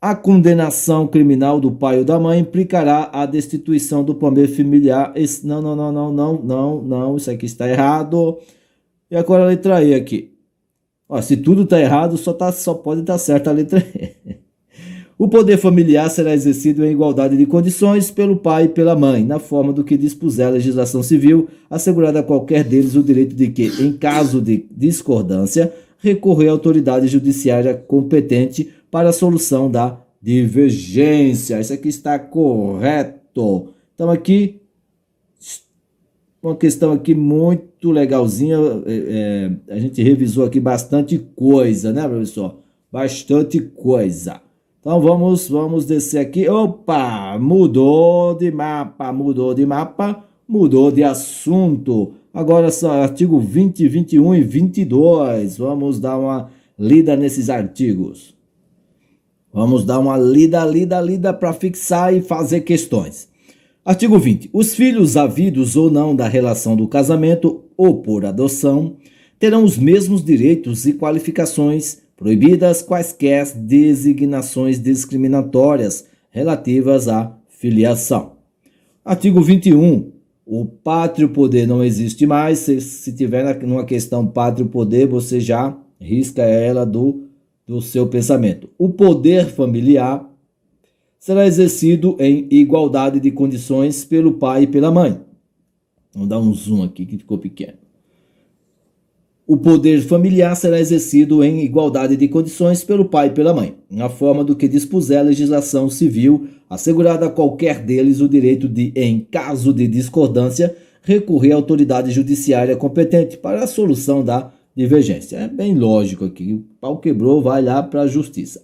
A condenação criminal do pai ou da mãe implicará a destituição do poder familiar. Não, isso aqui está errado. E agora a letra E aqui. Ó, se tudo está errado, só pode estar certo a letra E. O poder familiar será exercido em igualdade de condições pelo pai e pela mãe, na forma do que dispuser a legislação civil, assegurado a qualquer deles o direito de que, em caso de discordância, recorrer à autoridade judiciária competente para a solução da divergência. Isso aqui está correto. Então aqui, uma questão aqui muito legalzinha, a gente revisou aqui bastante coisa, né, professor? Bastante coisa. Então vamos descer aqui. Opa, mudou de assunto. Agora são artigo 20, 21 e 22. Vamos dar uma lida nesses artigos. Vamos dar uma lida para fixar e fazer questões. Artigo 20. Os filhos havidos ou não da relação do casamento ou por adoção terão os mesmos direitos e qualificações, proibidas quaisquer designações discriminatórias relativas à filiação. Artigo 21. O pátrio poder não existe mais. Se tiver numa questão pátrio poder, você já risca ela do seu pensamento. O poder familiar será exercido em igualdade de condições pelo pai e pela mãe. Vamos dar um zoom aqui que ficou pequeno. O poder familiar será exercido em igualdade de condições pelo pai e pela mãe, na forma do que dispuser a legislação civil, assegurada a qualquer deles o direito de, em caso de discordância, recorrer à autoridade judiciária competente para a solução da divergência. É bem lógico aqui, o pau quebrou, vai lá para a justiça.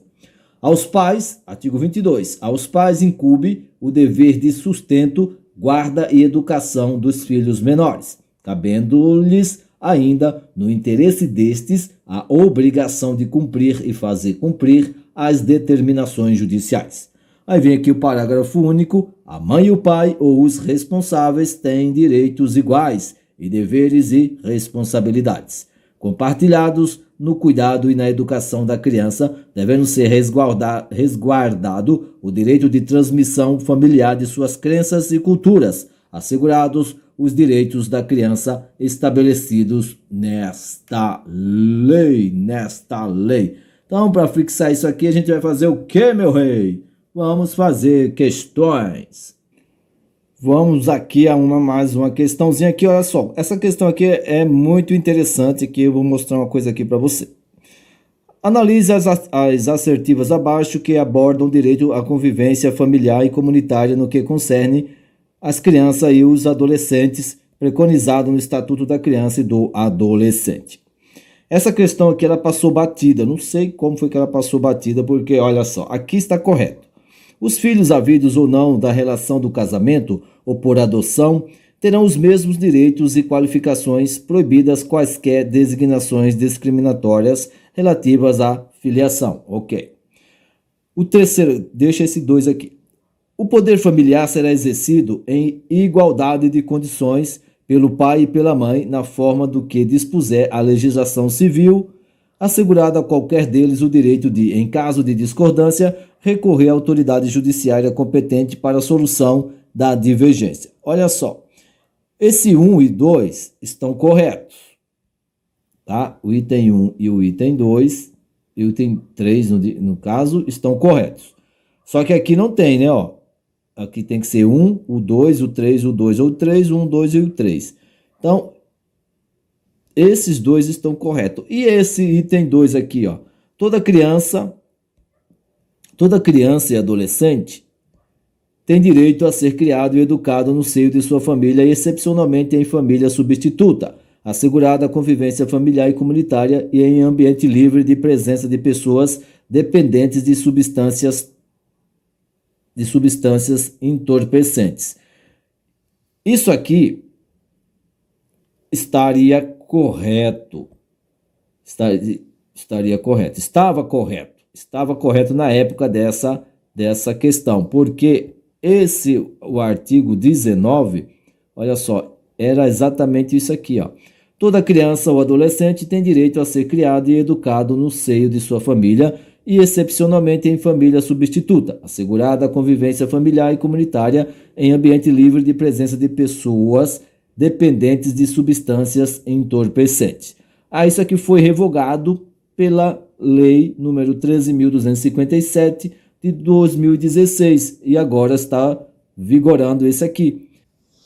Aos pais, artigo 22, aos pais incumbe o dever de sustento, guarda e educação dos filhos menores, cabendo-lhes ainda, no interesse destes, a obrigação de cumprir e fazer cumprir as determinações judiciais. Aí vem aqui o parágrafo único. A mãe e o pai ou os responsáveis têm direitos iguais e deveres e responsabilidades, compartilhados no cuidado e na educação da criança, devendo ser resguardado o direito de transmissão familiar de suas crenças e culturas, assegurados os direitos da criança estabelecidos nesta lei. Então, para fixar isso aqui, a gente vai fazer o quê, meu rei? Vamos fazer questões. Vamos aqui a mais uma questãozinha aqui, olha só. Essa questão aqui é muito interessante, que eu vou mostrar uma coisa aqui para você. Analise as assertivas abaixo que abordam o direito à convivência familiar e comunitária no que concerne as crianças e os adolescentes, preconizado no Estatuto da Criança e do Adolescente. Essa questão aqui ela passou batida, não sei como foi que ela passou batida, porque olha só, aqui está correto. Os filhos havidos ou não da relação do casamento ou por adoção terão os mesmos direitos e qualificações, proibidas quaisquer designações discriminatórias relativas à filiação. Ok. O terceiro, deixa esse 2 aqui. O poder familiar será exercido em igualdade de condições pelo pai e pela mãe, na forma do que dispuser a legislação civil, assegurado a qualquer deles o direito de, em caso de discordância, recorrer à autoridade judiciária competente para a solução da divergência. Olha só, esse 1 e 2 estão corretos, tá? O item 1 e o item 2, e o item 3, no caso, estão corretos. Só que aqui não tem, né, ó? Aqui tem que ser 1, o 2, o 3, o 2 ou o 3, o 1, 2 e o 3. Então, esses dois estão corretos. E esse item 2 aqui, ó. Toda criança e adolescente tem direito a ser criado e educado no seio de sua família e, excepcionalmente, em família substituta, assegurada a convivência familiar e comunitária e em ambiente livre de presença de pessoas dependentes de substâncias entorpecentes. Isso aqui estaria correto. Estaria correto. Estava correto. Estava correto na época dessa questão, porque o artigo 19, olha só, era exatamente isso aqui, ó. Toda criança ou adolescente tem direito a ser criado e educado no seio de sua família e, excepcionalmente, em família substituta, assegurada a convivência familiar e comunitária em ambiente livre de presença de pessoas dependentes de substâncias entorpecentes. Isso aqui foi revogado pela Lei número 13.257 de 2016 e agora está vigorando esse aqui.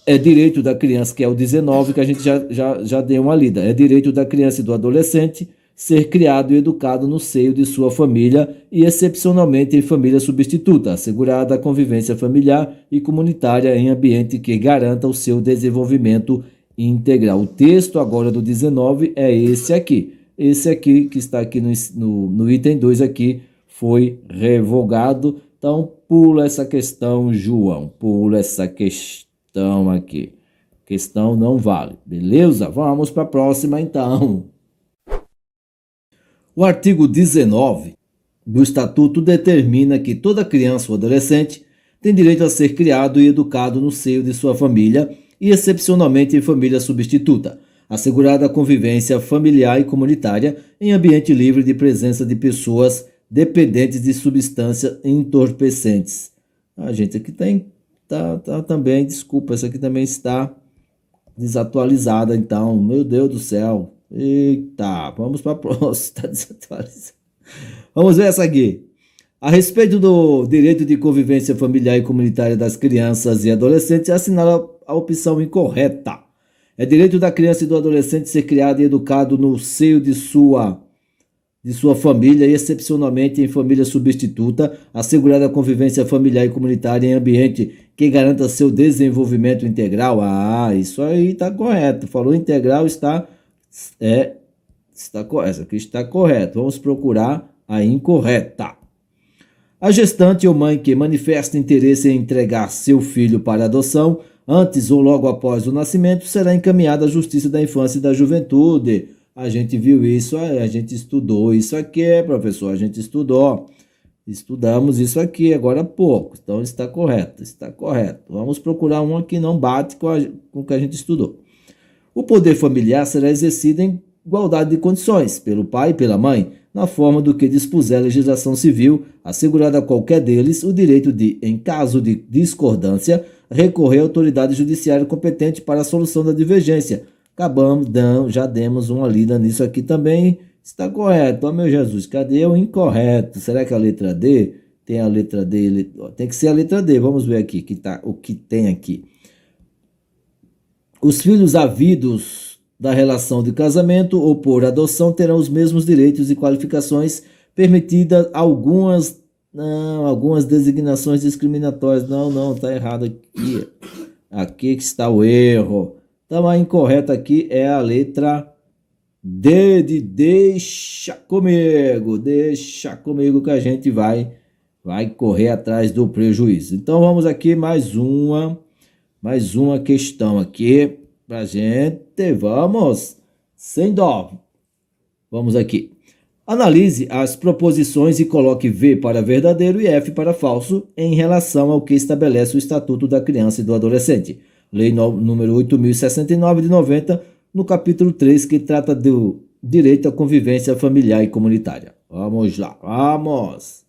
É direito da criança, que é o 19, que a gente já deu uma lida. É direito da criança e do adolescente ser criado e educado no seio de sua família e, excepcionalmente, em família substituta, assegurada a convivência familiar e comunitária em ambiente que garanta o seu desenvolvimento integral. O texto agora do 19 é esse aqui. Esse aqui, que está aqui no item 2 aqui, foi revogado. Então, pula essa questão, João. Pula essa questão aqui. Questão não vale. Beleza? Vamos para a próxima, então. O artigo 19 do Estatuto determina que toda criança ou adolescente tem direito a ser criado e educado no seio de sua família e, excepcionalmente, em família substituta, assegurada a convivência familiar e comunitária em ambiente livre de presença de pessoas dependentes de substâncias entorpecentes. Gente, aqui tá também, desculpa, essa aqui também está desatualizada, então, meu Deus do céu. Eita, vamos para a próxima, está desatualizada. Vamos ver essa aqui. A respeito do direito de convivência familiar e comunitária das crianças e adolescentes, assinala a opção incorreta. É direito da criança e do adolescente ser criado e educado no seio de sua família e, excepcionalmente, em família substituta, assegurada a convivência familiar e comunitária em ambiente que garanta seu desenvolvimento integral. Isso aí está correto. Falou integral, está correto. Essa aqui está correto. Vamos procurar a incorreta. A gestante ou mãe que manifesta interesse em entregar seu filho para adoção antes ou logo após o nascimento será encaminhada à Justiça da Infância e da Juventude. A gente viu isso, a gente estudou isso aqui, professor, a gente estudamos isso aqui agora há pouco, então está correto. Vamos procurar uma que não bate com o que a gente estudou. O poder familiar será exercido em igualdade de condições, pelo pai e pela mãe, na forma do que dispuser a legislação civil, assegurada a qualquer deles o direito de, em caso de discordância, recorrer à autoridade judiciária competente para a solução da divergência. Já demos uma lida nisso aqui também. Está correto. Meu Jesus, cadê o incorreto? Será que é a letra D? Tem a letra D, tem que ser a letra D. Vamos ver aqui o que tem aqui. Os filhos havidos da relação de casamento ou por adoção terão os mesmos direitos e qualificações, permitidas algumas designações discriminatórias. Não, tá errado aqui. Aqui que está o erro. Então a incorreta aqui é a letra D de deixa comigo que a gente vai correr atrás do prejuízo. Então vamos aqui mais uma questão aqui pra gente, vamos, sem dó. Vamos aqui. Analise as proposições e coloque V para verdadeiro e F para falso em relação ao que estabelece o Estatuto da Criança e do Adolescente. Lei número 8.069 de 90, no capítulo 3, que trata do direito à convivência familiar e comunitária. Vamos lá, vamos!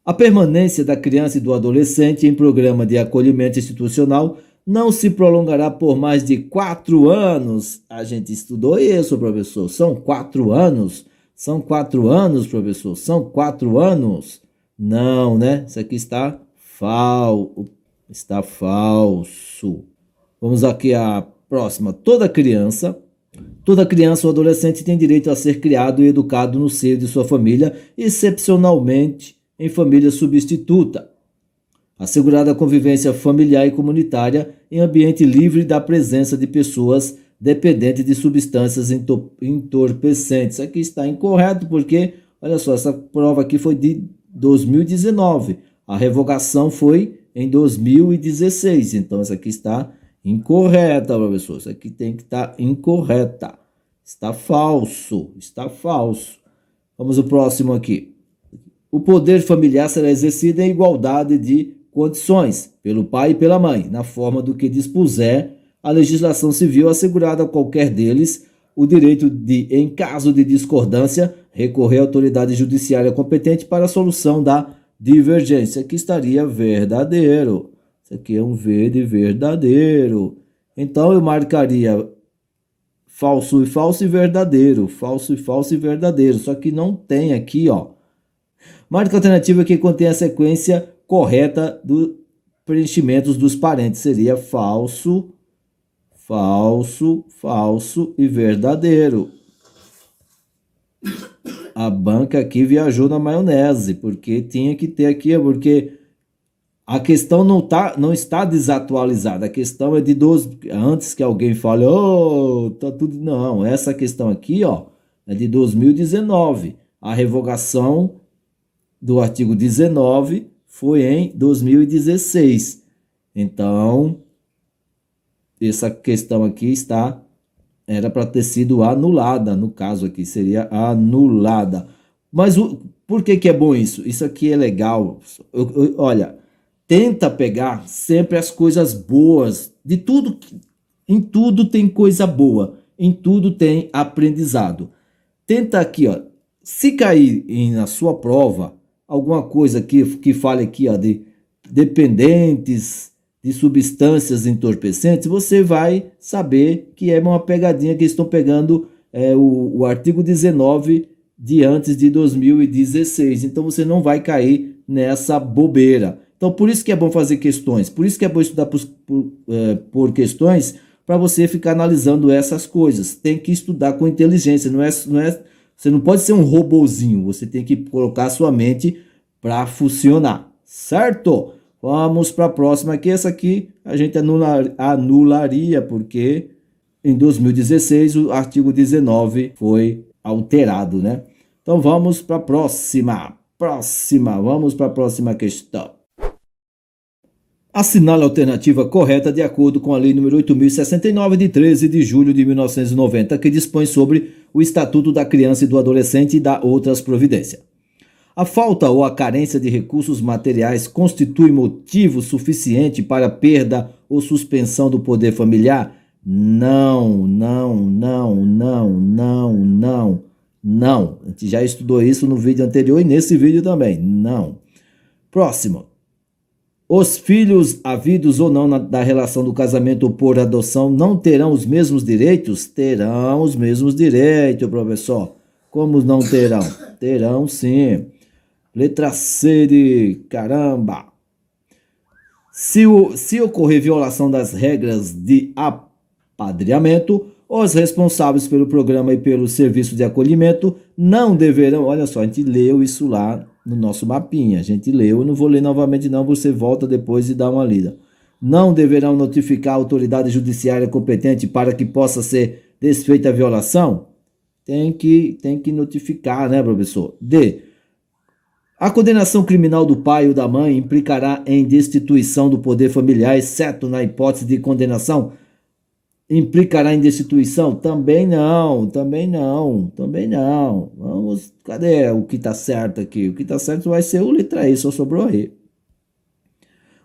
A permanência da criança e do adolescente em programa de acolhimento institucional não se prolongará por mais de 4 anos. A gente estudou isso, professor. São 4 anos? São 4 anos, professor? São 4 anos? Não, né? Isso aqui está falso. Vamos aqui à próxima. Toda criança ou adolescente tem direito a ser criado e educado no seio de sua família, excepcionalmente em família substituta. Assegurada a convivência familiar e comunitária em ambiente livre da presença de pessoas dependentes de substâncias entorpecentes. Aqui está incorreto porque, olha só, essa prova aqui foi de 2019. A revogação foi em 2016. Então, essa aqui está incorreta, professor. Isso aqui tem que estar incorreta. Está falso. Vamos ao próximo aqui. O poder familiar será exercido em igualdade de condições pelo pai e pela mãe, na forma do que dispuser a legislação civil, assegurada a qualquer deles o direito de, em caso de discordância, recorrer à autoridade judiciária competente para a solução da divergência. Aqui estaria verdadeiro. Isso aqui é um V de verdadeiro. Então eu marcaria falso e verdadeiro. Falso e verdadeiro. Só que não tem aqui, ó. Marca alternativa que contém a sequência correta dos preenchimentos dos parentes. Seria falso e verdadeiro. A banca aqui viajou na maionese, porque tinha que ter aqui, porque a questão não está desatualizada. A questão é de antes que alguém fale, tá tudo. Não, essa questão aqui, ó, é de 2019. A revogação do artigo 19 foi em 2016. Então, essa questão aqui era para ter sido anulada, no caso aqui seria anulada. Mas por que é bom isso? Isso aqui é legal. Olha, tenta pegar sempre as coisas boas de tudo. Em tudo tem coisa boa, em tudo tem aprendizado. Tenta aqui, ó, se cair na sua prova alguma coisa que fale aqui, ó, de dependentes de substâncias entorpecentes, você vai saber que é uma pegadinha que estão pegando o artigo 19 de antes de 2016. Então você não vai cair nessa bobeira. Então por isso que é bom fazer questões, por isso que é bom estudar por questões, para você ficar analisando essas coisas. Tem que estudar com inteligência, você não pode ser um robozinho, você tem que colocar a sua mente para funcionar, certo? Vamos para a próxima aqui. Essa aqui a gente anularia, porque em 2016 o artigo 19 foi alterado, né? Então vamos para a próxima. Vamos para a próxima questão. Assinale a alternativa correta de acordo com a Lei nº 8.069, de 13 de julho de 1990, que dispõe sobre o Estatuto da Criança e do Adolescente e dá outras providências. A falta ou a carência de recursos materiais constitui motivo suficiente para perda ou suspensão do poder familiar? Não. A gente já estudou isso no vídeo anterior e nesse vídeo também. Não. Próximo. Os filhos havidos ou não da relação do casamento ou por adoção não terão os mesmos direitos? Terão os mesmos direitos, professor. Como não terão? Terão sim. Letra C de caramba. Se ocorrer violação das regras de apadrinhamento, os responsáveis pelo programa e pelo serviço de acolhimento não deverão... Olha só, a gente leu isso lá no nosso mapinha. A gente leu, eu não vou ler novamente não, você volta depois e dá uma lida. Não deverão notificar a autoridade judiciária competente para que possa ser desfeita a violação? Tem que notificar, né, professor? D. A condenação criminal do pai ou da mãe implicará em destituição do poder familiar, exceto na hipótese de condenação. Implicará em destituição? Também não. Vamos, cadê o que está certo aqui? O que está certo vai ser o letra E, só sobrou aí.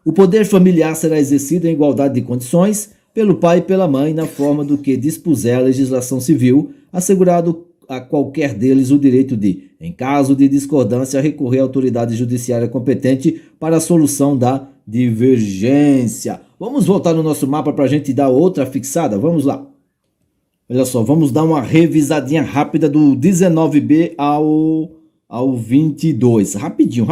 O poder familiar será exercido em igualdade de condições pelo pai e pela mãe, na forma do que dispuser a legislação civil, assegurado a qualquer deles o direito de, em caso de discordância, recorrer à autoridade judiciária competente para a solução da divergência. Vamos voltar no nosso mapa para a gente dar outra fixada? Vamos lá. Olha só, vamos dar uma revisadinha rápida do 19B ao 22. Rapidinho,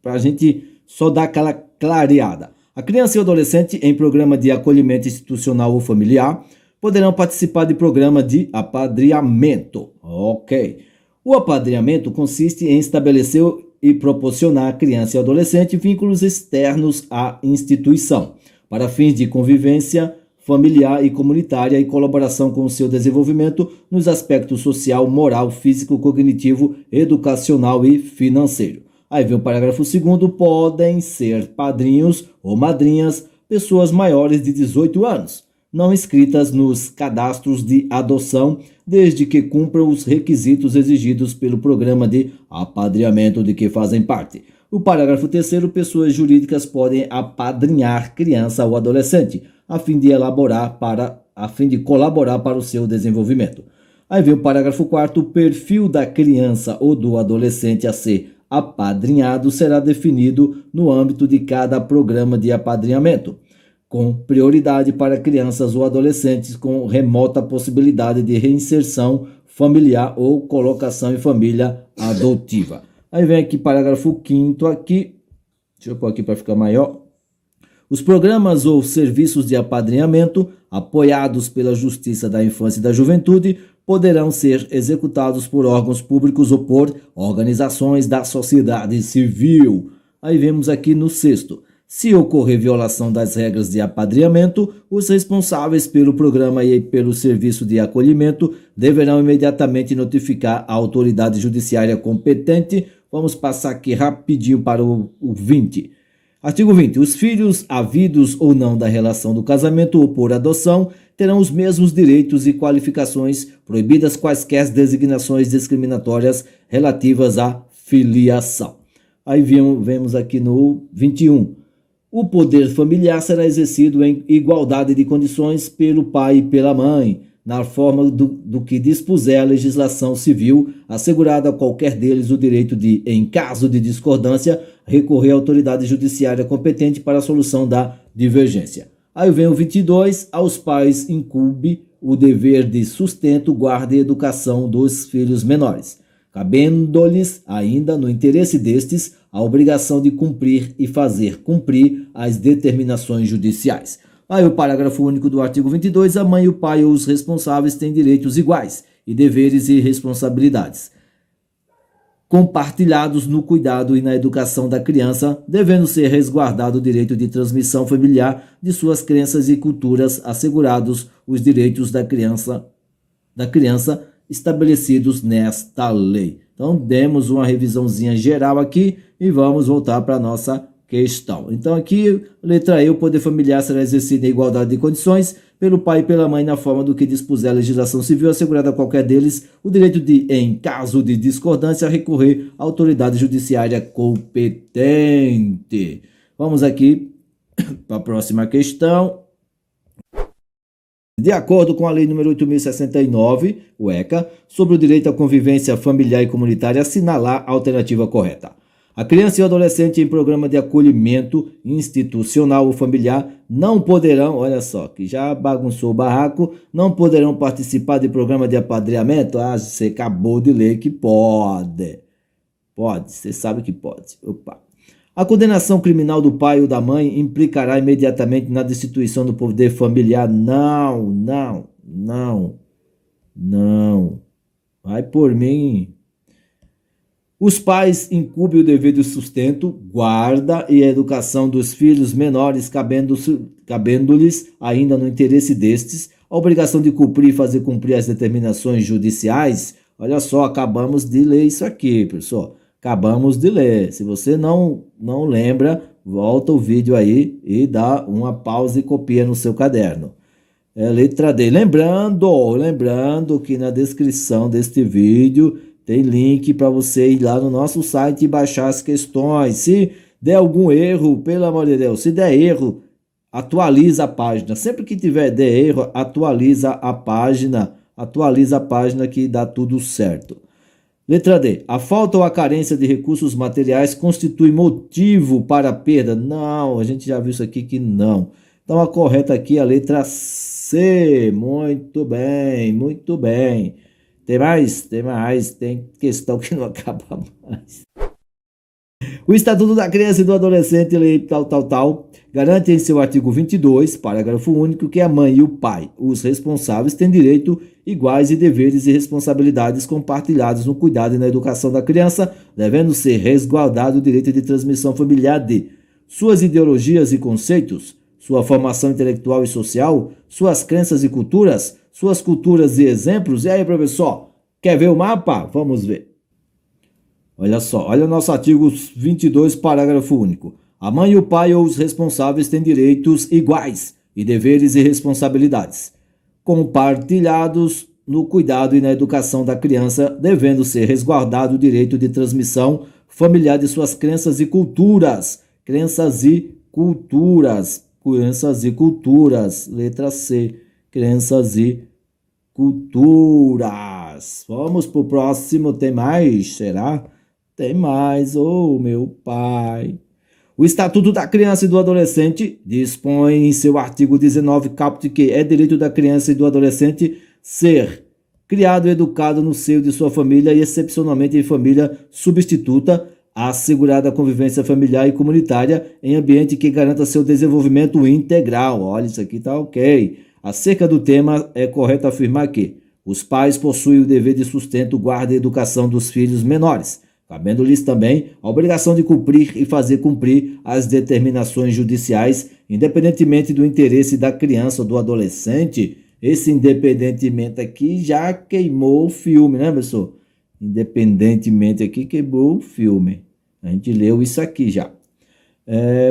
para a gente só dar aquela clareada. A criança e o adolescente em programa de acolhimento institucional ou familiar poderão participar de programa de apadrinhamento. Ok. O apadrinhamento consiste em estabelecer e proporcionar à criança e ao adolescente vínculos externos à instituição, para fins de convivência familiar e comunitária e colaboração com o seu desenvolvimento nos aspectos social, moral, físico, cognitivo, educacional e financeiro. Aí vem o parágrafo 2º, podem ser padrinhos ou madrinhas pessoas maiores de 18 anos, não inscritas nos cadastros de adoção, desde que cumpram os requisitos exigidos pelo programa de apadrinhamento de que fazem parte. O parágrafo 3º, pessoas jurídicas podem apadrinhar criança ou adolescente, a fim de colaborar para o seu desenvolvimento. Aí vem o parágrafo 4º, o perfil da criança ou do adolescente a ser apadrinhado será definido no âmbito de cada programa de apadrinhamento, com prioridade para crianças ou adolescentes com remota possibilidade de reinserção familiar ou colocação em família adotiva. Aí vem aqui parágrafo 5º aqui, deixa eu pôr aqui para ficar maior. Os programas ou serviços de apadrinhamento apoiados pela Justiça da Infância e da Juventude poderão ser executados por órgãos públicos ou por organizações da sociedade civil. Aí vemos aqui no 6º. Se ocorrer violação das regras de apadrinhamento, os responsáveis pelo programa e pelo serviço de acolhimento deverão imediatamente notificar a autoridade judiciária competente. Vamos passar aqui rapidinho para o 20. Artigo 20. Os filhos, havidos ou não da relação do casamento ou por adoção, terão os mesmos direitos e qualificações, proibidas quaisquer designações discriminatórias relativas à filiação. Aí vemos aqui no 21. O poder familiar será exercido em igualdade de condições pelo pai e pela mãe, na forma do que dispuser a legislação civil, assegurado a qualquer deles o direito de, em caso de discordância, recorrer à autoridade judiciária competente para a solução da divergência. Aí vem o 22, aos pais incumbe o dever de sustento, guarda e educação dos filhos menores, cabendo-lhes ainda, no interesse destes, a obrigação de cumprir e fazer cumprir as determinações judiciais. Aí o parágrafo único do artigo 22, a mãe e o pai ou os responsáveis têm direitos iguais e deveres e responsabilidades compartilhados no cuidado e na educação da criança, devendo ser resguardado o direito de transmissão familiar de suas crenças e culturas, assegurados os direitos da criança estabelecidos nesta lei. Então, demos uma revisãozinha geral aqui e vamos voltar para a nossa questão. Então, aqui, letra E, o poder familiar será exercido em igualdade de condições pelo pai e pela mãe na forma do que dispuser a legislação civil, assegurada a qualquer deles o direito de, em caso de discordância, recorrer à autoridade judiciária competente. Vamos aqui para a próxima questão. De acordo com a Lei nº 8.069, o ECA, sobre o direito à convivência familiar e comunitária, assinalar a alternativa correta. A criança e o adolescente em programa de acolhimento institucional ou familiar não poderão, olha só, que já bagunçou o barraco, não poderão participar de programa de apadrinhamento. Ah, você acabou de ler que pode. Pode, você sabe que pode. Opa. A condenação criminal do pai ou da mãe implicará imediatamente na destituição do poder familiar? Não, não, não, não. Vai por mim. Os pais incumbem o dever de sustento, guarda e educação dos filhos menores, cabendo-lhes, ainda no interesse destes, a obrigação de cumprir e fazer cumprir as determinações judiciais. Olha só, acabamos de ler isso aqui, pessoal. Acabamos de ler. Se você não lembra, volta o vídeo aí e dá uma pausa e copia no seu caderno. Letra D. Lembrando que na descrição deste vídeo tem link para você ir lá no nosso site e baixar as questões. Se der algum erro, pelo amor de Deus, se der erro, atualiza a página. Sempre que der erro, atualiza a página que dá tudo certo. Letra D. A falta ou a carência de recursos materiais constitui motivo para a perda? Não, a gente já viu isso aqui que não. Então a correta aqui é a letra C. Muito bem, muito bem. Tem mais? Tem questão que não acaba mais. O Estatuto da Criança e do Adolescente, lei tal, garante em seu artigo 22, parágrafo único, que a mãe e o pai, os responsáveis, têm direito iguais e deveres e responsabilidades compartilhados no cuidado e na educação da criança, devendo ser resguardado o direito de transmissão familiar de suas ideologias e conceitos, sua formação intelectual e social, suas crenças e culturas, suas culturas e exemplos. E aí, professor, quer ver o mapa? Vamos ver. Olha só, olha o nosso artigo 22, parágrafo único. A mãe e o pai ou os responsáveis têm direitos iguais e deveres e responsabilidades, compartilhados no cuidado e na educação da criança, devendo ser resguardado o direito de transmissão familiar de suas crenças e culturas. Crenças e culturas. Letra C. Crenças e culturas. Vamos pro próximo. Tem mais? Será? Tem mais. Oh, meu pai. O Estatuto da Criança e do Adolescente dispõe em seu artigo 19, caput, que é direito da criança e do adolescente ser criado e educado no seio de sua família e, excepcionalmente, em família substituta, assegurada a convivência familiar e comunitária em ambiente que garanta seu desenvolvimento integral. Olha, isso aqui tá ok. Acerca do tema, é correto afirmar que os pais possuem o dever de sustento, guarda e educação dos filhos menores, cabendo-lhes também a obrigação de cumprir e fazer cumprir as determinações judiciais, independentemente do interesse da criança ou do adolescente. Esse independentemente aqui já queimou o filme, né, pessoal? Independentemente aqui queimou o filme. A gente leu isso aqui já.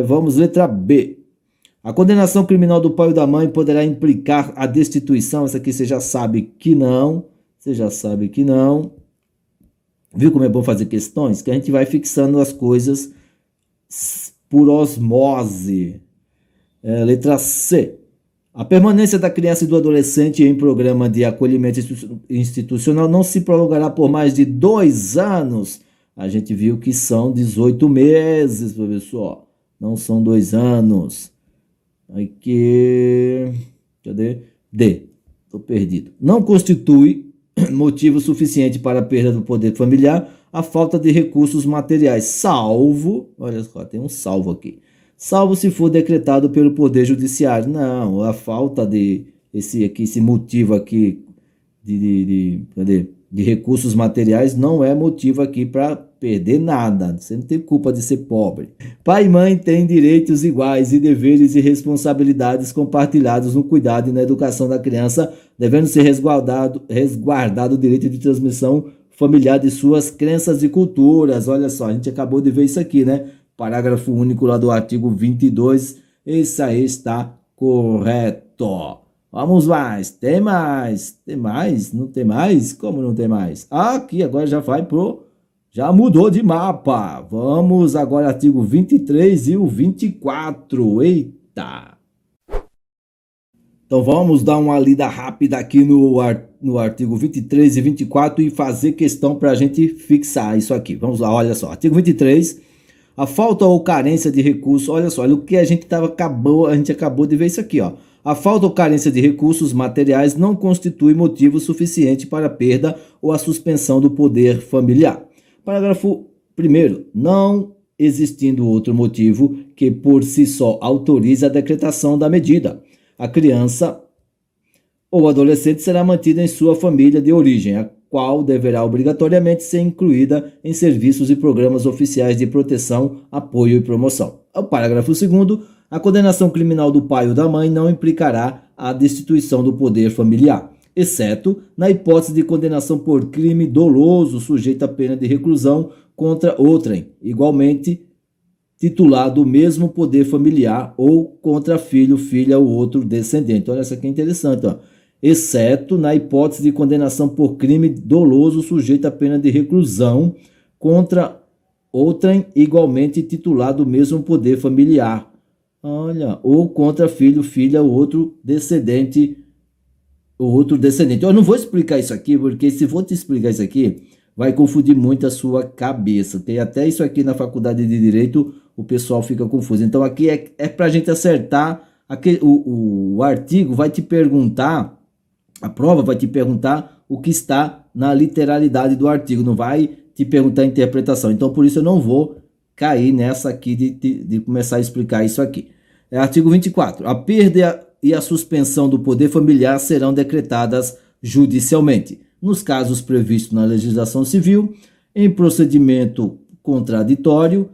Vamos, letra B. A condenação criminal do pai ou da mãe poderá implicar a destituição. Essa aqui você já sabe que não. Viu como é bom fazer questões? Que a gente vai fixando as coisas por osmose. Letra C. A permanência da criança e do adolescente em programa de acolhimento institucional não se prolongará por mais de 2 anos. A gente viu que são 18 meses, professor. Não são 2 anos. Aqui. Cadê? D. Estou perdido. Não constitui motivo suficiente para a perda do poder familiar a falta de recursos materiais, salvo, olha só, tem um salvo aqui, salvo se for decretado pelo Poder Judiciário. Não, a falta de esse motivo aqui de recursos materiais não é motivo aqui para perder nada. Você não tem culpa de ser pobre. Pai e mãe têm direitos iguais e deveres e responsabilidades compartilhados no cuidado e na educação da criança, devendo ser resguardado o direito de transmissão familiar de suas crenças e culturas. Olha só, a gente acabou de ver isso aqui, né? Parágrafo único lá do artigo 22. Esse aí está correto. Vamos mais. Tem mais? Tem mais? Não tem mais? Como não tem mais? Aqui agora já vai já mudou de mapa. Vamos agora artigo 23 e o 24. Eita! Então vamos dar uma lida rápida aqui no artigo 23 e 24 e fazer questão para a gente fixar isso aqui. Vamos lá, olha só. Artigo 23. A falta ou carência de recursos. Olha só, olha o que a gente acabou de ver isso aqui, ó. A falta ou carência de recursos materiais não constitui motivo suficiente para a perda ou a suspensão do poder familiar. Parágrafo Primeiro, não existindo outro motivo que por si só autorize a decretação da medida. A criança ou adolescente será mantida em sua família de origem, a qual deverá obrigatoriamente ser incluída em serviços e programas oficiais de proteção, apoio e promoção. O parágrafo 2º, a condenação criminal do pai ou da mãe não implicará a destituição do poder familiar, exceto na hipótese de condenação por crime doloso sujeito à pena de reclusão contra outrem, igualmente titulado o mesmo poder familiar, ou contra filho, filha ou outro descendente. Olha, essa aqui é interessante, ó. Exceto na hipótese de condenação por crime doloso sujeito à pena de reclusão contra outrem igualmente titulado o mesmo poder familiar. Olha, ou contra filho, filha ou outro descendente. Eu não vou explicar isso aqui, porque se for te explicar isso aqui, vai confundir muito a sua cabeça. Tem até isso aqui na faculdade de Direito, o pessoal fica confuso. Então aqui é para a gente acertar. Aqui, o artigo vai te perguntar, a prova vai te perguntar o que está na literalidade do artigo, não vai te perguntar a interpretação. Então por isso eu não vou cair nessa aqui de começar a explicar isso aqui. Artigo 24. A perda e a suspensão do poder familiar serão decretadas judicialmente, nos casos previstos na legislação civil, em procedimento contraditório,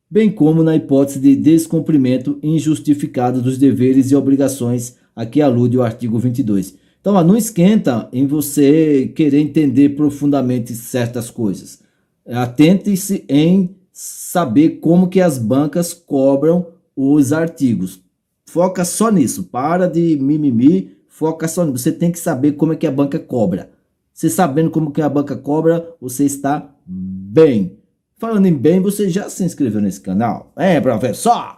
bem como na hipótese de descumprimento injustificado dos deveres e obrigações a que alude o artigo 22. Então, não esquenta em você querer entender profundamente certas coisas. Atente-se em saber como que as bancas cobram os artigos. Foca só nisso, para de mimimi, foca só nisso. Você tem que saber como é que a banca cobra. Você sabendo como que a banca cobra, você está bem. Falando em bem, você já se inscreveu nesse canal? Professor?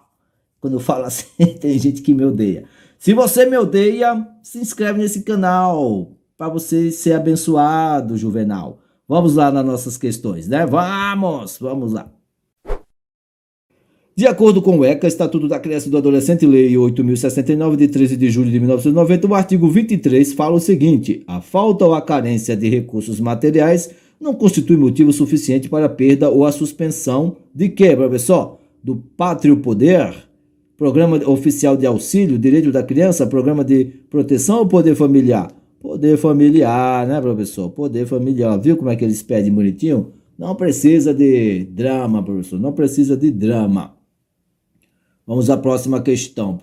Quando eu falo assim, tem gente que me odeia. Se você me odeia, se inscreve nesse canal para você ser abençoado, Juvenal. Vamos lá nas nossas questões, né? Vamos lá. De acordo com o ECA, Estatuto da Criança e do Adolescente, Lei 8.069, de 13 de julho de 1990, o artigo 23 fala o seguinte: a falta ou a carência de recursos materiais não constitui motivo suficiente para a perda ou a suspensão de quê, professor? Do pátrio poder, Programa Oficial de Auxílio, Direito da Criança, Programa de Proteção ou Poder Familiar? Poder familiar, né, professor? Poder familiar. Viu como é que eles pedem bonitinho? Não precisa de drama, professor. Não precisa de drama. Vamos à próxima questão.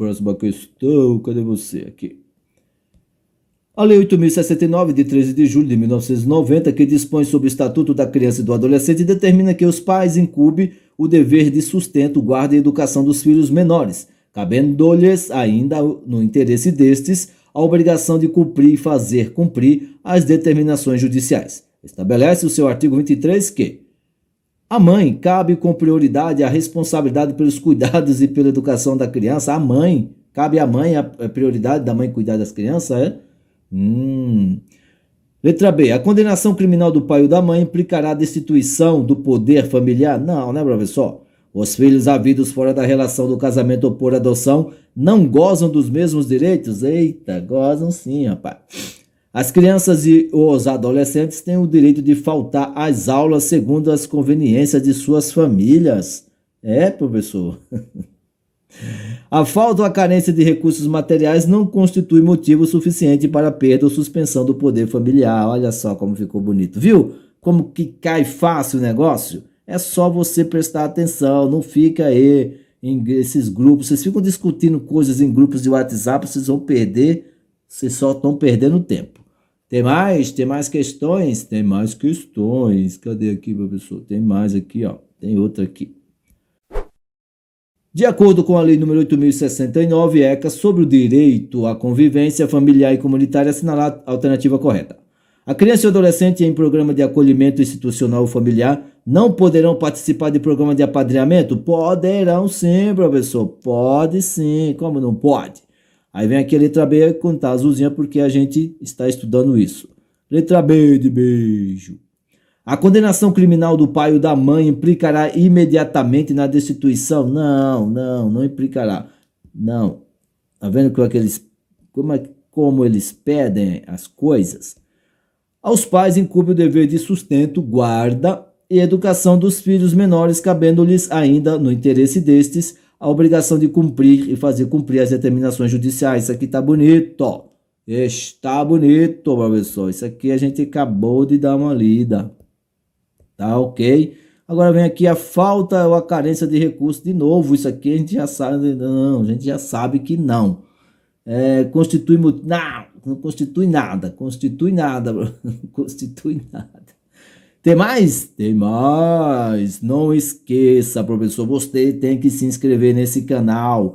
Cadê você aqui? A Lei 8.069, de 13 de julho de 1990, que dispõe sobre o Estatuto da Criança e do Adolescente, determina que os pais incumbem o dever de sustento, guarda e educação dos filhos menores, cabendo-lhes ainda, no interesse destes, a obrigação de cumprir e fazer cumprir as determinações judiciais. Estabelece o seu artigo 23 que a mãe cabe com prioridade a responsabilidade pelos cuidados e pela educação da criança. Cabe à mãe a prioridade da mãe cuidar das crianças, é? Letra B. A condenação criminal do pai ou da mãe implicará a destituição do poder familiar? Não, né, professor? Os filhos havidos fora da relação do casamento ou por adoção não gozam dos mesmos direitos? Eita, gozam sim, rapaz. As crianças e os adolescentes têm o direito de faltar às aulas segundo as conveniências de suas famílias. É, professor? A falta ou a carência de recursos materiais não constitui motivo suficiente para a perda ou suspensão do poder familiar. Olha só como ficou bonito, viu? Como que cai fácil o negócio? É só você prestar atenção, não fica aí em esses grupos. Vocês ficam discutindo coisas em grupos de WhatsApp, vocês vão perder, vocês só estão perdendo tempo. Tem mais? Tem mais questões? Tem mais questões. Cadê aqui, professor? Tem mais aqui, ó. Tem outra aqui. De acordo com a Lei nº 8.069, ECA, sobre o direito à convivência familiar e comunitária, assinalar a alternativa correta. A criança e o adolescente em programa de acolhimento institucional ou familiar não poderão participar de programa de apadrinhamento? Poderão sim, professor. Pode sim. Como não pode? Aí vem aqui a letra B com tá azulzinha porque a gente está estudando isso. Letra B de beijo. A condenação criminal do pai ou da mãe implicará imediatamente na destituição? Não implicará. Não. Tá vendo como eles pedem as coisas? Aos pais incumbe o dever de sustento, guarda e educação dos filhos menores, cabendo-lhes ainda, no interesse destes, a obrigação de cumprir e fazer cumprir as determinações judiciais. Isso aqui tá bonito. Está bonito, professor. Isso aqui a gente acabou de dar uma lida. Tá ok? Agora vem aqui a falta ou a carência de recursos. De novo, isso aqui a gente já sabe. Não, a gente já sabe que não. Constitui... Não constitui nada. Constitui nada, bro. Constitui nada. Tem mais? Tem mais. Não esqueça, professor, você tem que se inscrever nesse canal.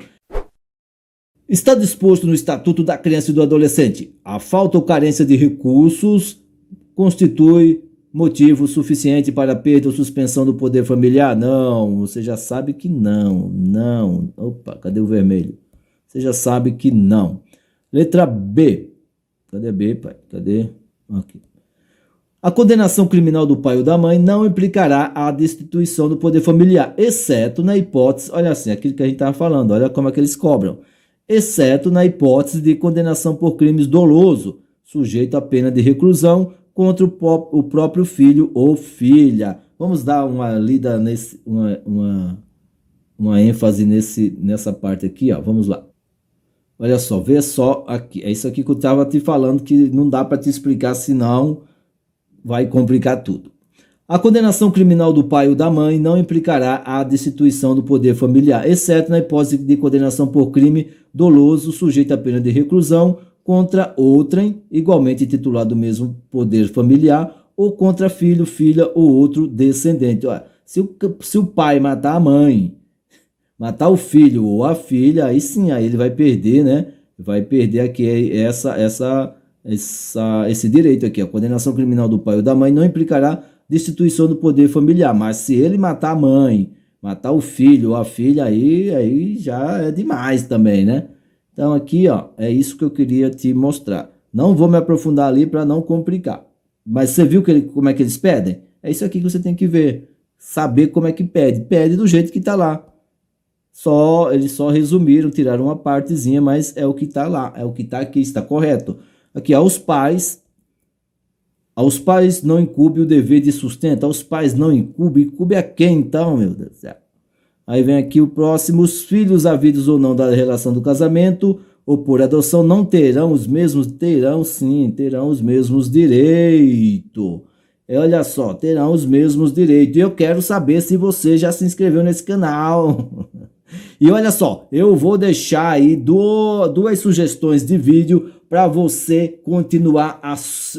Está disposto no Estatuto da Criança e do Adolescente. A falta ou carência de recursos constitui motivo suficiente para perda ou suspensão do poder familiar? Não, você já sabe que não. Não. Opa, cadê o vermelho? Você já sabe que não. Letra B. Cadê B, pai? Cadê? Aqui. A condenação criminal do pai ou da mãe não implicará a destituição do poder familiar, exceto na hipótese, olha assim, aquilo que a gente estava falando, olha como é que eles cobram, exceto na hipótese de condenação por crimes doloso, sujeito a pena de reclusão contra o próprio filho ou filha. Vamos dar uma lida, uma ênfase nessa parte aqui, ó. Vamos lá. Olha só, vê só aqui, é isso aqui que eu estava te falando, que não dá para te explicar, senão vai complicar tudo. A condenação criminal do pai ou da mãe não implicará a destituição do poder familiar, exceto na hipótese de condenação por crime doloso, sujeito a pena de reclusão, contra outrem, igualmente titular do mesmo poder familiar, ou contra filho, filha ou outro descendente. Olha, se o pai matar a mãe, matar o filho ou a filha, aí sim, aí ele vai perder, né? Vai perder aqui esse direito aqui. A condenação criminal do pai ou da mãe não implicará destituição do poder familiar, mas se ele matar a mãe, matar o filho ou a filha, aí já é demais também, né? Então aqui, ó, é isso que eu queria te mostrar. Não vou me aprofundar ali para não complicar. Mas você viu como é que eles pedem? É isso aqui que você tem que ver. Saber como é que pede. Pede do jeito que está lá. Eles só resumiram, tiraram uma partezinha, mas é o que está lá. É o que está aqui, está correto. Aqui, aos pais não incumbe o dever de sustento. Aos pais não incumbe a quem então, meu Deus do céu? Aí vem aqui o próximo: os filhos havidos ou não da relação do casamento ou por adoção não terão os mesmos, terão os mesmos direitos. Olha só, terão os mesmos direitos. E eu quero saber se você já se inscreveu nesse canal. E olha só, eu vou deixar aí duas sugestões de vídeo para você continuar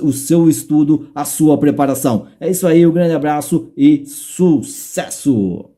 o seu estudo, a sua preparação. É isso aí, um grande abraço e sucesso!